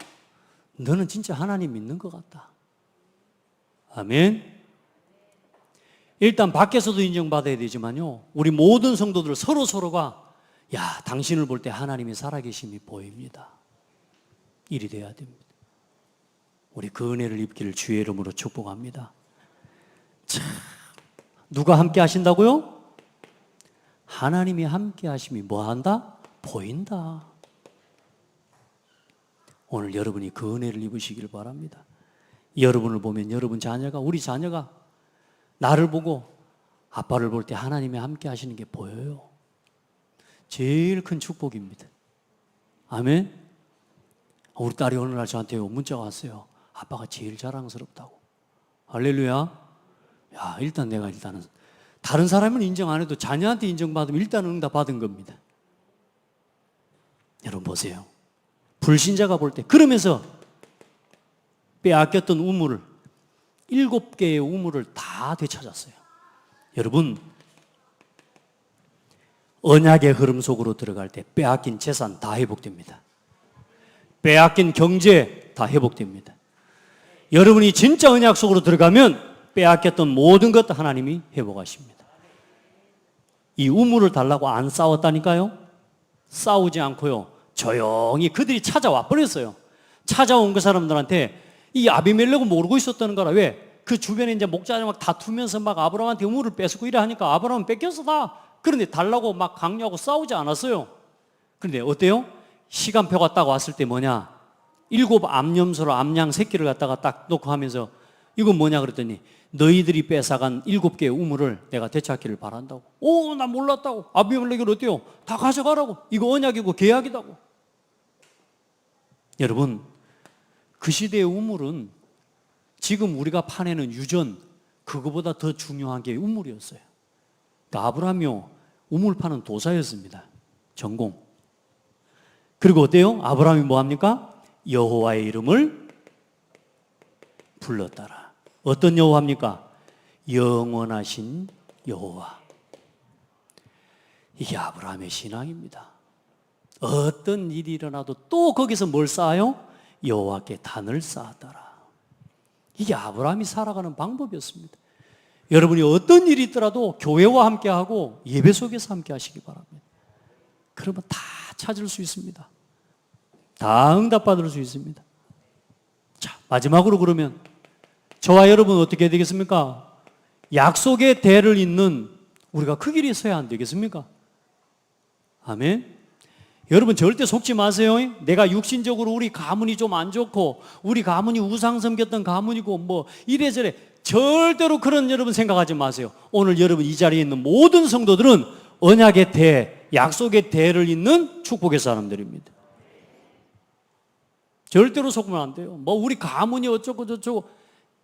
너는 진짜 하나님 믿는 것 같다. 아멘. 일단 밖에서도 인정받아야 되지만요, 우리 모든 성도들 서로가 야, 당신을 볼 때 하나님이 살아계심이 보입니다. 일이 돼야 됩니다. 우리 그 은혜를 입기를 주의 이름으로 축복합니다. 참, 누가 함께 하신다고요? 하나님이 함께 하심이 뭐 한다? 보인다. 오늘 여러분이 그 은혜를 입으시길 바랍니다. 여러분을 보면 여러분 자녀가, 우리 자녀가 나를 보고 아빠를 볼 때 하나님이 함께 하시는 게 보여요. 제일 큰 축복입니다. 아멘. 우리 딸이 어느 날 저한테 문자가 왔어요. 아빠가 제일 자랑스럽다고. 할렐루야. 야, 일단은 다른 사람은 인정 안 해도 자녀한테 인정받으면 일단은 응답 받은 겁니다. 여러분 보세요. 불신자가 볼 때, 그러면서 빼앗겼던 우물을, 7개의 우물을 다 되찾았어요. 여러분, 언약의 흐름 속으로 들어갈 때 빼앗긴 재산 다 회복됩니다. 빼앗긴 경제 다 회복됩니다. 여러분이 진짜 언약 속으로 들어가면 빼앗겼던 모든 것 하나님이 회복하십니다. 이 우물을 달라고 안 싸웠다니까요. 싸우지 않고요, 조용히 그들이 찾아와 버렸어요. 찾아온 그 사람들한테 이 아비멜렉은 모르고 있었다는 거라. 왜? 그 주변에 이제 목자들 막 다투면서 막 아브라함한테 우물을 뺏고 이래 하니까 아브라함은 뺏겼어 다. 그런데 달라고 막 강요하고 싸우지 않았어요. 그런데 어때요? 시간표가 딱 왔을 때 뭐냐? 7 암염소로 암양 새끼를 갖다가 딱 놓고 하면서 이건 뭐냐 그랬더니 너희들이 뺏어간 7개의 우물을 내가 되찾기를 바란다고. 오, 나 몰랐다고. 아비멜렉이 어때요? 다 가져가라고. 이거 언약이고 계약이다고. 여러분, 그 시대의 우물은 지금 우리가 파내는 유전, 그거보다 더 중요한 게 우물이었어요. 그러니까 아브라함이요, 우물 파는 도사였습니다. 전공. 그리고 어때요? 아브라함이 뭐합니까? 여호와의 이름을 불렀더라. 어떤 여호와입니까? 영원하신 여호와. 이게 아브라함의 신앙입니다. 어떤 일이 일어나도 또 거기서 뭘 쌓아요? 여호와께 단을 쌓았더라. 이게 아브라함이 살아가는 방법이었습니다. 여러분이 어떤 일이 있더라도 교회와 함께하고 예배 속에서 함께 하시기 바랍니다. 그러면 다 찾을 수 있습니다. 다 응답받을 수 있습니다. 자, 마지막으로 그러면 저와 여러분 어떻게 해야 되겠습니까? 약속의 대를 잇는 우리가 그 길이 서야 안 되겠습니까? 아멘. 여러분 절대 속지 마세요. 내가 육신적으로 우리 가문이 좀 안 좋고 우리 가문이 우상 섬겼던 가문이고 뭐 이래저래, 절대로 그런 여러분 생각하지 마세요. 오늘 여러분 이 자리에 있는 모든 성도들은 언약의 대, 약속의 대를 잇는 축복의 사람들입니다. 절대로 속으면 안 돼요. 뭐 우리 가문이 어쩌고 저쩌고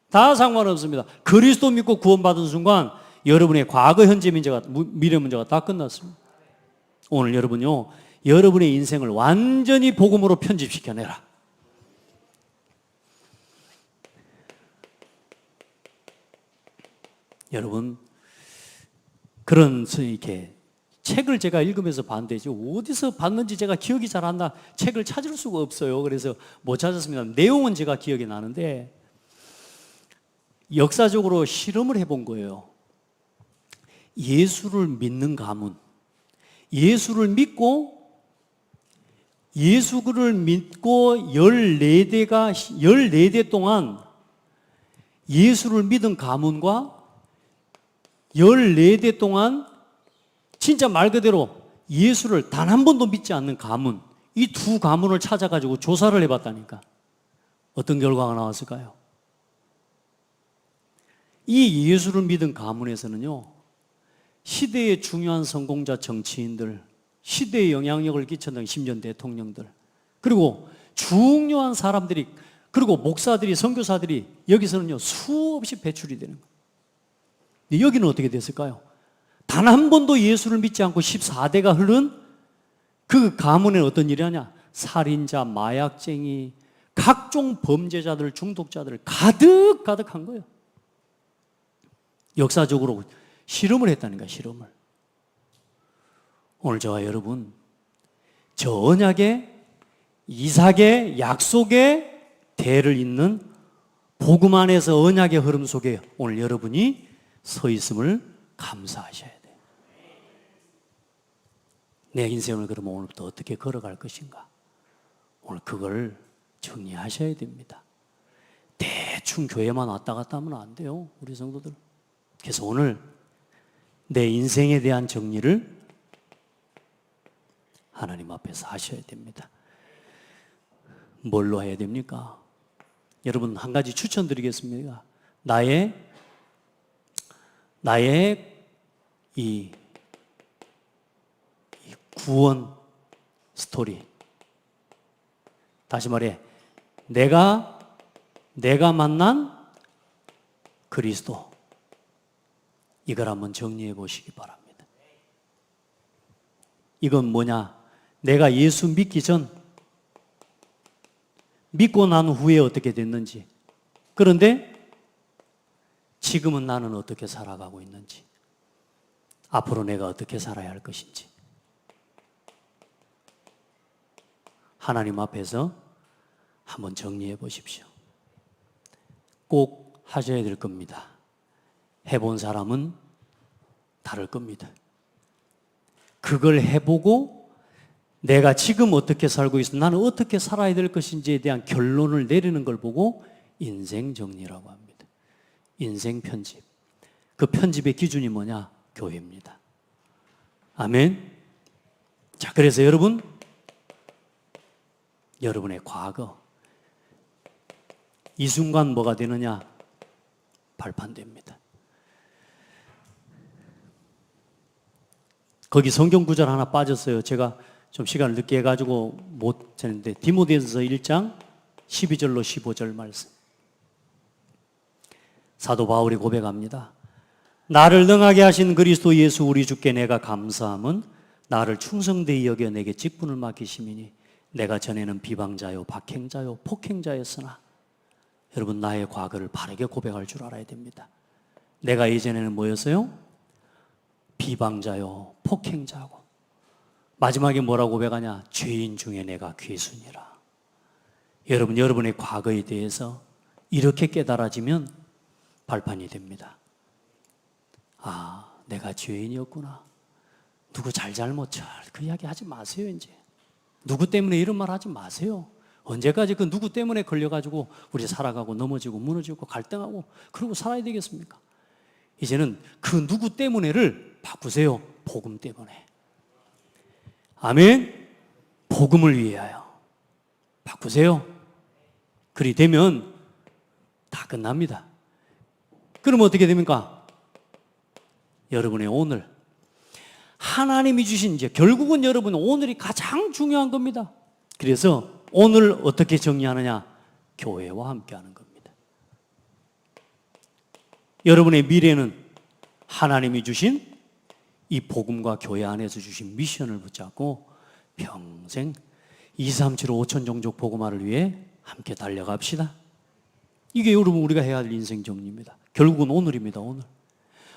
다 상관없습니다. 그리스도 믿고 구원받은 순간 여러분의 과거, 현재 문제가, 미래 문제가 다 끝났습니다. 오늘 여러분요, 여러분의 인생을 완전히 복음으로 편집시켜내라. 여러분, 그런 이렇게 책을 제가 읽으면서 봤는데 어디서 봤는지 제가 기억이 잘 안 나. 책을 찾을 수가 없어요. 그래서 못 찾았습니다. 내용은 제가 기억이 나는데 역사적으로 실험을 해본 거예요. 예수를 믿는 가문, 예수를 믿고 14대 동안 예수를 믿은 가문과 14대 동안 진짜 말 그대로 예수를 단 한 번도 믿지 않는 가문, 이 두 가문을 찾아가지고 조사를 해봤다니까. 어떤 결과가 나왔을까요? 이 예수를 믿은 가문에서는요, 시대의 중요한 성공자 정치인들, 시대에 영향력을 끼쳤던 10년 대통령들, 그리고 중요한 사람들이, 그리고 목사들이, 선교사들이 여기서는요 수없이 배출이 되는 거예요. 근데 여기는 어떻게 됐을까요? 단 한 번도 예수를 믿지 않고 14대가 흐른 그 가문에는 어떤 일이 하냐? 살인자, 마약쟁이, 각종 범죄자들, 중독자들 가득한 거예요. 역사적으로 실험을 했다는 거야, 실험을. 오늘 저와 여러분, 저 언약의, 이삭의 약속의 대를 잇는 복음 안에서 언약의 흐름 속에 오늘 여러분이 서 있음을 감사하셔야 돼요. 내 인생을 그러면 오늘부터 어떻게 걸어갈 것인가? 오늘 그걸 정리하셔야 됩니다. 대충 교회만 왔다 갔다 하면 안 돼요, 우리 성도들. 그래서 오늘 내 인생에 대한 정리를 하나님 앞에서 하셔야 됩니다. 뭘로 해야 됩니까? 여러분, 한 가지 추천드리겠습니다. 나의 이 구원 스토리. 다시 말해, 내가 만난 그리스도. 이걸 한번 정리해 보시기 바랍니다. 이건 뭐냐? 내가 예수 믿기 전, 믿고 난 후에 어떻게 됐는지, 그런데 지금은 나는 어떻게 살아가고 있는지, 앞으로 내가 어떻게 살아야 할 것인지, 하나님 앞에서 한번 정리해 보십시오. 꼭 하셔야 될 겁니다. 해본 사람은 다를 겁니다. 그걸 해보고 내가 지금 어떻게 살고 있어, 나는 어떻게 살아야 될 것인지에 대한 결론을 내리는 걸 보고 인생 정리라고 합니다. 인생 편집. 그 편집의 기준이 뭐냐? 교회입니다. 아멘. 자, 그래서 여러분의 과거, 이 순간 뭐가 되느냐? 발판됩니다. 거기 성경 구절 하나 빠졌어요. 제가 좀 시간을 늦게 해가지고 못 했는데, 디모데전서 1장 12절로 15절 말씀. 사도 바울이 고백합니다. 나를 능하게 하신 그리스도 예수 우리 주께 내가 감사함은 나를 충성되이 여겨 내게 직분을 맡기심이니 내가 전에는 비방자요 박행자요 폭행자였으나, 여러분, 나의 과거를 바르게 고백할 줄 알아야 됩니다. 내가 예전에는 뭐였어요? 비방자요 폭행자고, 마지막에 뭐라고 고백하냐? 죄인 중에 내가 괴순이라. 여러분, 여러분의 과거에 대해서 이렇게 깨달아지면 발판이 됩니다. 아, 내가 죄인이었구나. 누구 잘못 그 이야기 하지 마세요. 이제 누구 때문에 이런 말 하지 마세요. 언제까지 그 누구 때문에 걸려가지고 우리 살아가고 넘어지고 무너지고 갈등하고 그러고 살아야 되겠습니까? 이제는 그 누구 때문에를 바꾸세요. 복음 때문에. 아멘. 복음을 위하여 바꾸세요. 그리 되면 다 끝납니다. 그럼 어떻게 됩니까? 여러분의 오늘, 하나님이 주신, 이제 결국은 여러분 오늘이 가장 중요한 겁니다. 그래서 오늘 어떻게 정리하느냐? 교회와 함께 하는 겁니다. 여러분의 미래는 하나님이 주신 이 복음과 교회 안에서 주신 미션을 붙잡고 평생 237 5천 종족 복음화를 위해 함께 달려갑시다. 이게 여러분 우리가 해야 할 인생 정리입니다. 결국은 오늘입니다.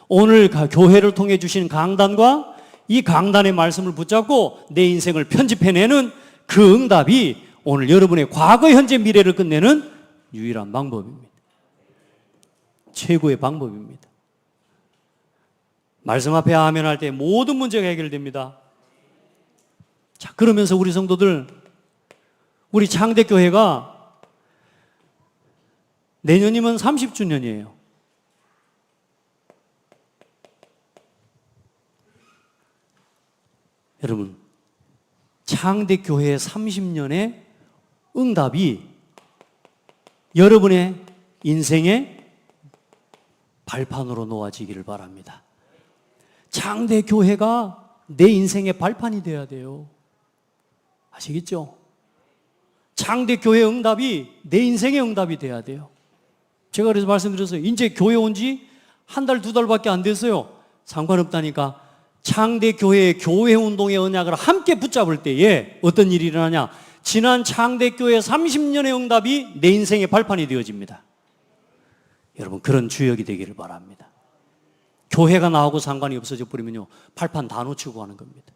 오늘 교회를 통해 주신 강단과 이 강단의 말씀을 붙잡고 내 인생을 편집해내는 그 응답이 오늘 여러분의 과거, 현재, 미래를 끝내는 유일한 방법입니다. 최고의 방법입니다. 말씀 앞에 아멘 할 때 모든 문제가 해결됩니다. 자, 그러면서 우리 성도들, 우리 창대교회가 내년이면 30주년이에요. 여러분, 창대교회의 30년의 응답이 여러분의 인생의 발판으로 놓아지기를 바랍니다. 창대교회가 내 인생의 발판이 되어야 돼요. 아시겠죠? 창대교회 응답이 내 인생의 응답이 돼야 돼요. 제가 그래서 말씀드렸어요. 이제 교회 온 지 한 달, 두 달밖에 안 됐어요. 상관없다니까. 창대교회의 교회운동의 언약을 함께 붙잡을 때에 어떤 일이 일어나냐? 지난 창대교회 30년의 응답이 내 인생의 발판이 되어집니다. 여러분, 그런 주역이 되기를 바랍니다. 교회가 나하고 상관이 없어져 버리면요, 발판 다 놓치고 하는 겁니다.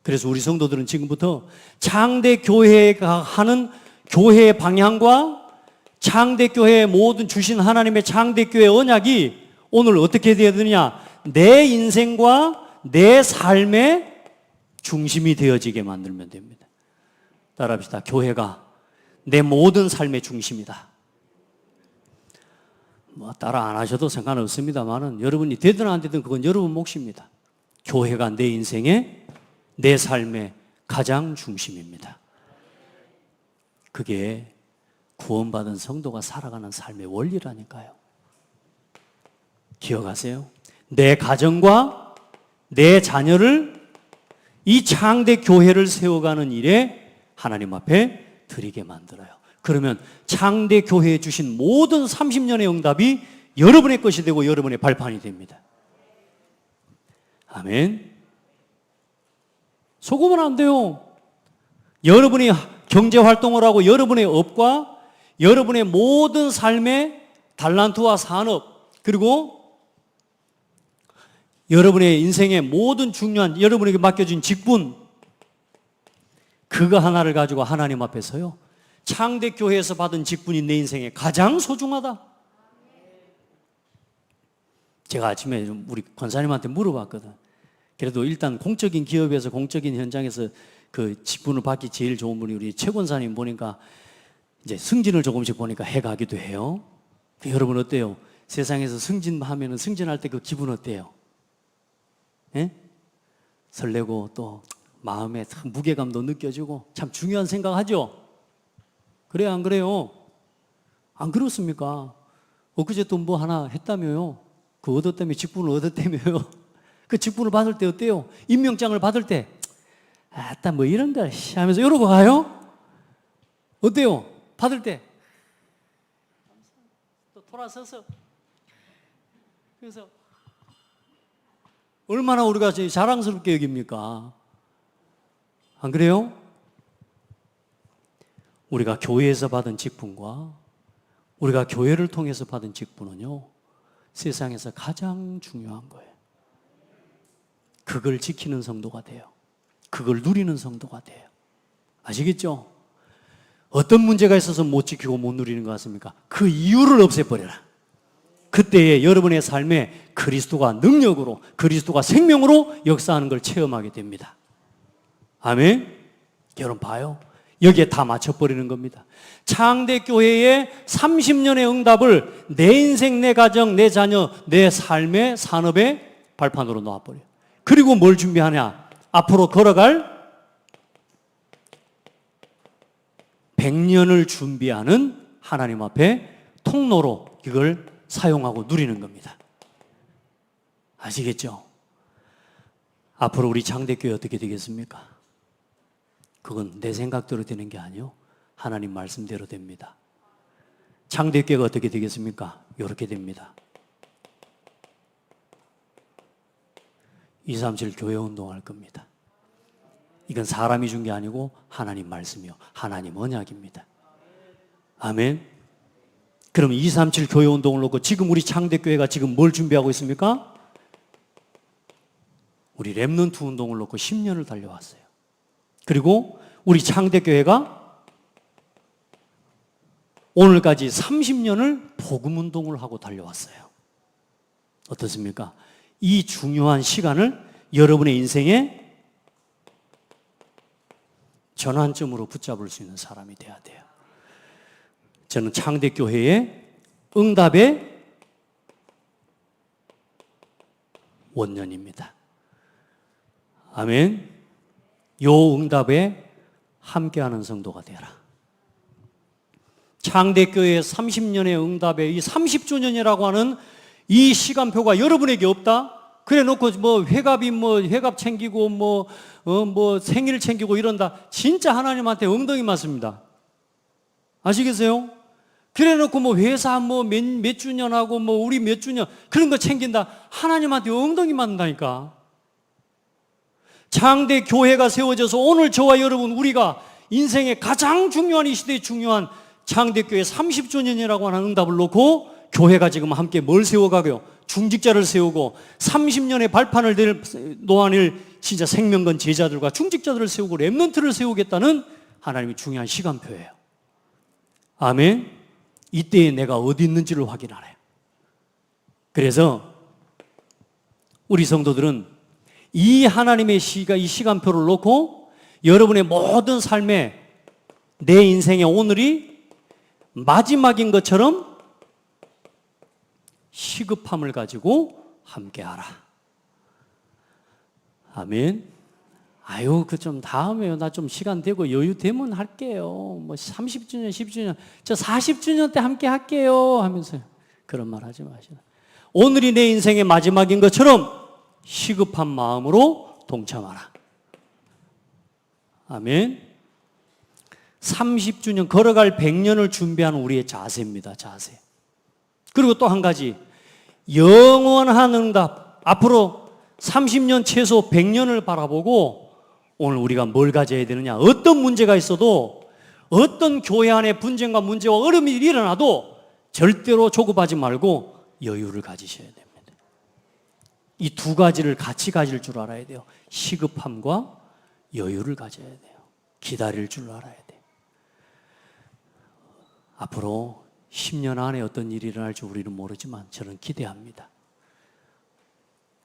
그래서 우리 성도들은 지금부터 창대교회가 하는 교회의 방향과 창대교회의 모든 주신 하나님의 창대교회 언약이 오늘 어떻게 되어야 되느냐? 내 인생과 내 삶의 중심이 되어지게 만들면 됩니다. 따라합시다. 교회가 내 모든 삶의 중심이다. 뭐 따라 안 하셔도 상관없습니다만은 여러분이 되든 안 되든 그건 여러분 몫입니다. 교회가 내 인생의, 내 삶의 가장 중심입니다. 그게 구원받은 성도가 살아가는 삶의 원리라니까요. 기억하세요. 내 가정과 내 자녀를, 이 창대 교회를 세워가는 일에 하나님 앞에 드리게 만들어요. 그러면 창대 교회에 주신 모든 30년의 응답이 여러분의 것이 되고 여러분의 발판이 됩니다. 아멘. 속으면 안 돼요. 여러분이 경제 활동을 하고 여러분의 업과 여러분의 모든 삶의 달란트와 산업, 그리고 여러분의 인생의 모든 중요한 여러분에게 맡겨진 직분, 그거 하나를 가지고 하나님 앞에서요, 창대교회에서 받은 직분이 내 인생에 가장 소중하다. 제가 아침에 우리 권사님한테 물어봤거든. 그래도 일단 공적인 기업에서, 공적인 현장에서 그 직분을 받기 제일 좋은 분이 우리 최 권사님 보니까 이제 승진을 조금씩 보니까 해가기도 해요. 여러분 어때요? 세상에서 승진하면은 승진할 때 그 기분 어때요? 예? 설레고 또 마음에 참 무게감도 느껴지고 참 중요한 생각하죠? 그래요, 안 그래요? 안 그렇습니까? 엊그제 또 뭐 하나 했다며요? 그 얻었다며, 직분을 얻었다며요? 그 직분을 받을 때 어때요? 임명장을 받을 때 아따 뭐 이런 걸 하면서 이러고 가요? 어때요? 받을 때 또 돌아서서, 그래서 얼마나 우리가 자랑스럽게 여깁니까? 안 그래요? 우리가 교회에서 받은 직분과 우리가 교회를 통해서 받은 직분은요, 세상에서 가장 중요한 거예요. 그걸 지키는 성도가 돼요. 그걸 누리는 성도가 돼요. 아시겠죠? 어떤 문제가 있어서 못 지키고 못 누리는 것 같습니까? 그 이유를 없애버려라. 그때에 여러분의 삶에 그리스도가 능력으로, 그리스도가 생명으로 역사하는 걸 체험하게 됩니다. 아멘? 여러분 봐요. 여기에 다 맞춰버리는 겁니다. 창대교회의 30년의 응답을 내 인생, 내 가정, 내 자녀, 내 삶의 산업의 발판으로 놓아버려요. 그리고 뭘 준비하냐? 앞으로 걸어갈 100년을 준비하는 하나님 앞에 통로로 이걸 사용하고 누리는 겁니다. 아시겠죠? 앞으로 우리 창대교회 어떻게 되겠습니까? 그건 내 생각대로 되는 게 아니요, 하나님 말씀대로 됩니다. 창대교회가 어떻게 되겠습니까? 이렇게 됩니다. 237 교회 운동할 겁니다. 이건 사람이 준 게 아니고 하나님 말씀이요, 하나님 언약입니다. 아멘. 그럼 237 교회 운동을 놓고 지금 우리 창대교회가 지금 뭘 준비하고 있습니까? 우리 렘넌트 운동을 놓고 10년을 달려왔어요. 그리고 우리 창대교회가 오늘까지 30년을 복음운동을 하고 달려왔어요. 어떻습니까? 이 중요한 시간을 여러분의 인생에 전환점으로 붙잡을 수 있는 사람이 돼야 돼요. 저는 창대교회의 응답의 원년입니다. 아멘. 요 응답에 함께하는 성도가 되라. 창대교회 30년의 응답에 이 30주년이라고 하는 이 시간표가 여러분에게 없다? 그래 놓고 회갑이 회갑 챙기고 생일 챙기고 이런다. 진짜 하나님한테 엉덩이 맞습니다. 아시겠어요? 그래 놓고 회사 몇 주년하고 우리 몇 주년 그런 거 챙긴다. 하나님한테 엉덩이 맞는다니까. 창대 교회가 세워져서 오늘 저와 여러분 우리가 인생의 가장 중요한 이 시대에 중요한 창대교회 30주년이라고 하는 응답을 놓고 교회가 지금 함께 뭘 세워가고요? 중직자를 세우고 30년의 발판을 놓아낼 진짜 생명건 제자들과 중직자들을 세우고 렘넌트를 세우겠다는 하나님의 중요한 시간표예요. 아멘. 이때에 내가 어디 있는지를 확인하래요. 그래서 우리 성도들은 이 하나님의 이 시간표를 놓고 여러분의 모든 삶에 내 인생의 오늘이 마지막인 것처럼 시급함을 가지고 함께하라. 아멘. 아유, 그 좀 다음에요. 나 좀 시간 되고 여유 되면 할게요. 30주년, 10주년, 저 40주년 때 함께 할게요. 하면서 그런 말 하지 마시라. 오늘이 내 인생의 마지막인 것처럼 시급한 마음으로 동참하라. 아멘. 30주년 걸어갈 100년을 준비하는 우리의 자세입니다. 자세. 그리고 또 한 가지, 영원한 응답. 앞으로 30년 최소 100년을 바라보고 오늘 우리가 뭘 가져야 되느냐. 어떤 문제가 있어도 어떤 교회 안에 분쟁과 문제와 어려움이 일어나도 절대로 조급하지 말고 여유를 가지셔야 됩니다. 이 두 가지를 같이 가질 줄 알아야 돼요. 시급함과 여유를 가져야 돼요. 기다릴 줄 알아야 돼요. 앞으로 10년 안에 어떤 일이 일어날지 우리는 모르지만 저는 기대합니다.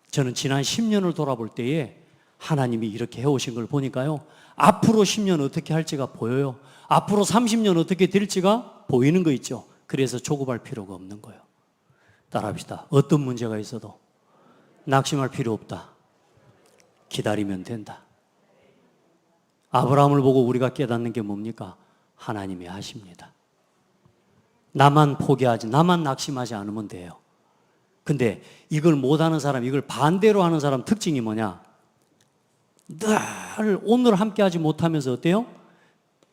저는 지난 10년을 돌아볼 때에 하나님이 이렇게 해오신 걸 보니까요, 앞으로 10년 어떻게 할지가 보여요. 앞으로 30년 어떻게 될지가 보이는 거 있죠. 그래서 조급할 필요가 없는 거예요. 따라합시다. 어떤 문제가 있어도 낙심할 필요 없다. 기다리면 된다. 아브라함을 보고 우리가 깨닫는 게 뭡니까? 하나님이 하십니다. 나만 포기하지, 나만 낙심하지 않으면 돼요. 근데 이걸 못하는 사람, 이걸 반대로 하는 사람 특징이 뭐냐? 늘 오늘 함께 하지 못하면서 어때요?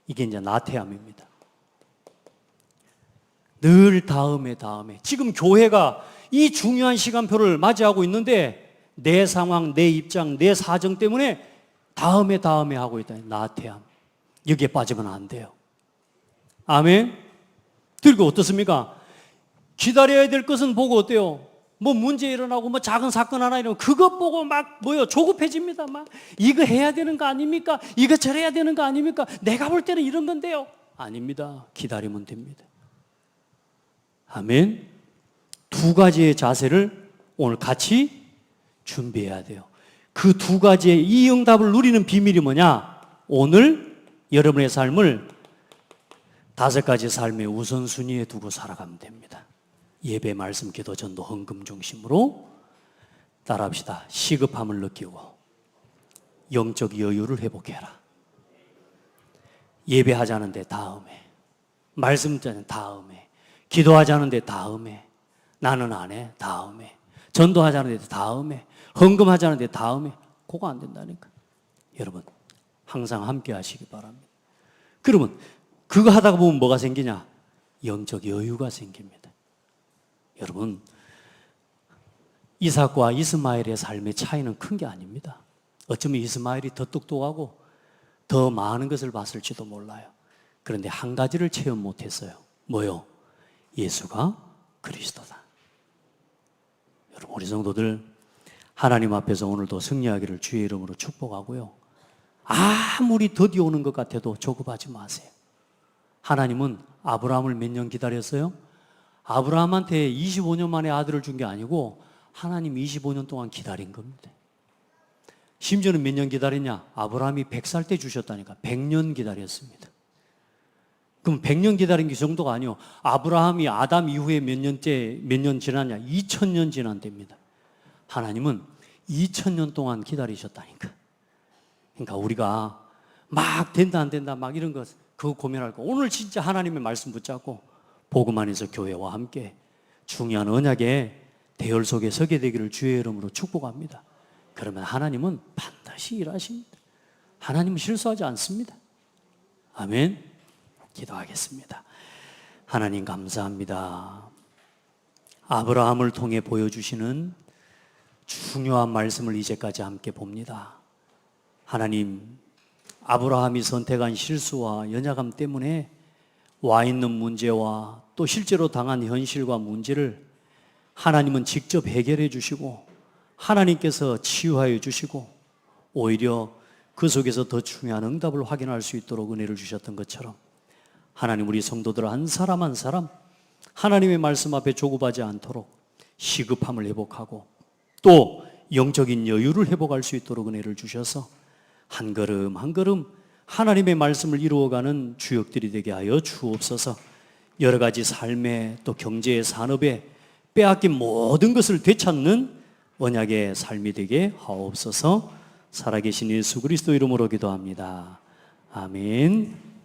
이게 이제 나태함입니다. 늘 다음에. 지금 교회가 이 중요한 시간표를 맞이하고 있는데 내 상황, 내 입장, 내 사정 때문에 다음에 하고 있다. 나태함. 여기에 빠지면 안 돼요. 아멘. 그리고 어떻습니까? 기다려야 될 것은 보고 어때요? 문제 일어나고 작은 사건 하나 일어나고 그것 보고 조급해집니다. 이거 해야 되는 거 아닙니까? 이거 저래야 되는 거 아닙니까? 내가 볼 때는 이런 건데요. 아닙니다. 기다리면 됩니다. 아멘. 두 가지의 자세를 오늘 같이 준비해야 돼요. 그 두 가지의 이 응답을 누리는 비밀이 뭐냐? 오늘 여러분의 삶을 5가지 삶의 우선순위에 두고 살아가면 됩니다. 예배, 말씀, 기도, 전도, 헌금 중심으로 따라합시다. 시급함을 느끼고 영적 여유를 회복해라. 예배하자는데 다음에, 말씀 전에 다음에, 기도하자는데 다음에, 나는 안 해 다음에, 전도하자는데 다음에, 헌금하자는데 다음에. 그거 안 된다니까. 여러분 항상 함께 하시기 바랍니다. 그러면 그거 하다가 보면 뭐가 생기냐? 영적 여유가 생깁니다. 여러분, 이삭과 이스마엘의 삶의 차이는 큰 게 아닙니다. 어쩌면 이스마엘이 더 똑똑하고 더 많은 것을 봤을지도 몰라요. 그런데 한 가지를 체험 못했어요. 뭐요? 예수가 그리스도다. 여러분, 우리 성도들 하나님 앞에서 오늘도 승리하기를 주의 이름으로 축복하고요. 아무리 더디 오는 것 같아도 조급하지 마세요. 하나님은 아브라함을 몇 년 기다렸어요? 아브라함한테 25년 만에 아들을 준 게 아니고 하나님 25년 동안 기다린 겁니다. 심지어는 몇 년 기다렸냐? 아브라함이 100살 때 주셨다니까 100년 기다렸습니다. 그럼 100년 기다린 게 정도가 아니요. 아브라함이 아담 이후에 몇 년 지났냐? 2000년 지난 때입니다. 하나님은 2000년 동안 기다리셨다니까. 그러니까 우리가 막 된다 안 된다 막 이런 거 그거 고민할 거. 오늘 진짜 하나님의 말씀 붙잡고 복음 안에서 교회와 함께 중요한 언약의 대열 속에 서게 되기를 주의 이름으로 축복합니다. 그러면 하나님은 반드시 일하십니다. 하나님은 실수하지 않습니다. 아멘. 기도하겠습니다. 하나님 감사합니다. 아브라함을 통해 보여주시는 중요한 말씀을 이제까지 함께 봅니다. 하나님, 아브라함이 선택한 실수와 연약함 때문에 와 있는 문제와 또 실제로 당한 현실과 문제를 하나님은 직접 해결해 주시고 하나님께서 치유하여 주시고 오히려 그 속에서 더 중요한 응답을 확인할 수 있도록 은혜를 주셨던 것처럼 하나님, 우리 성도들 한 사람 한 사람 하나님의 말씀 앞에 조급하지 않도록 시급함을 회복하고 또 영적인 여유를 회복할 수 있도록 은혜를 주셔서 한 걸음 한 걸음 하나님의 말씀을 이루어가는 주역들이 되게 하여 주옵소서. 여러 가지 삶에 또 경제의 산업에 빼앗긴 모든 것을 되찾는 언약의 삶이 되게 하옵소서. 살아계신 예수 그리스도 이름으로 기도합니다. 아멘.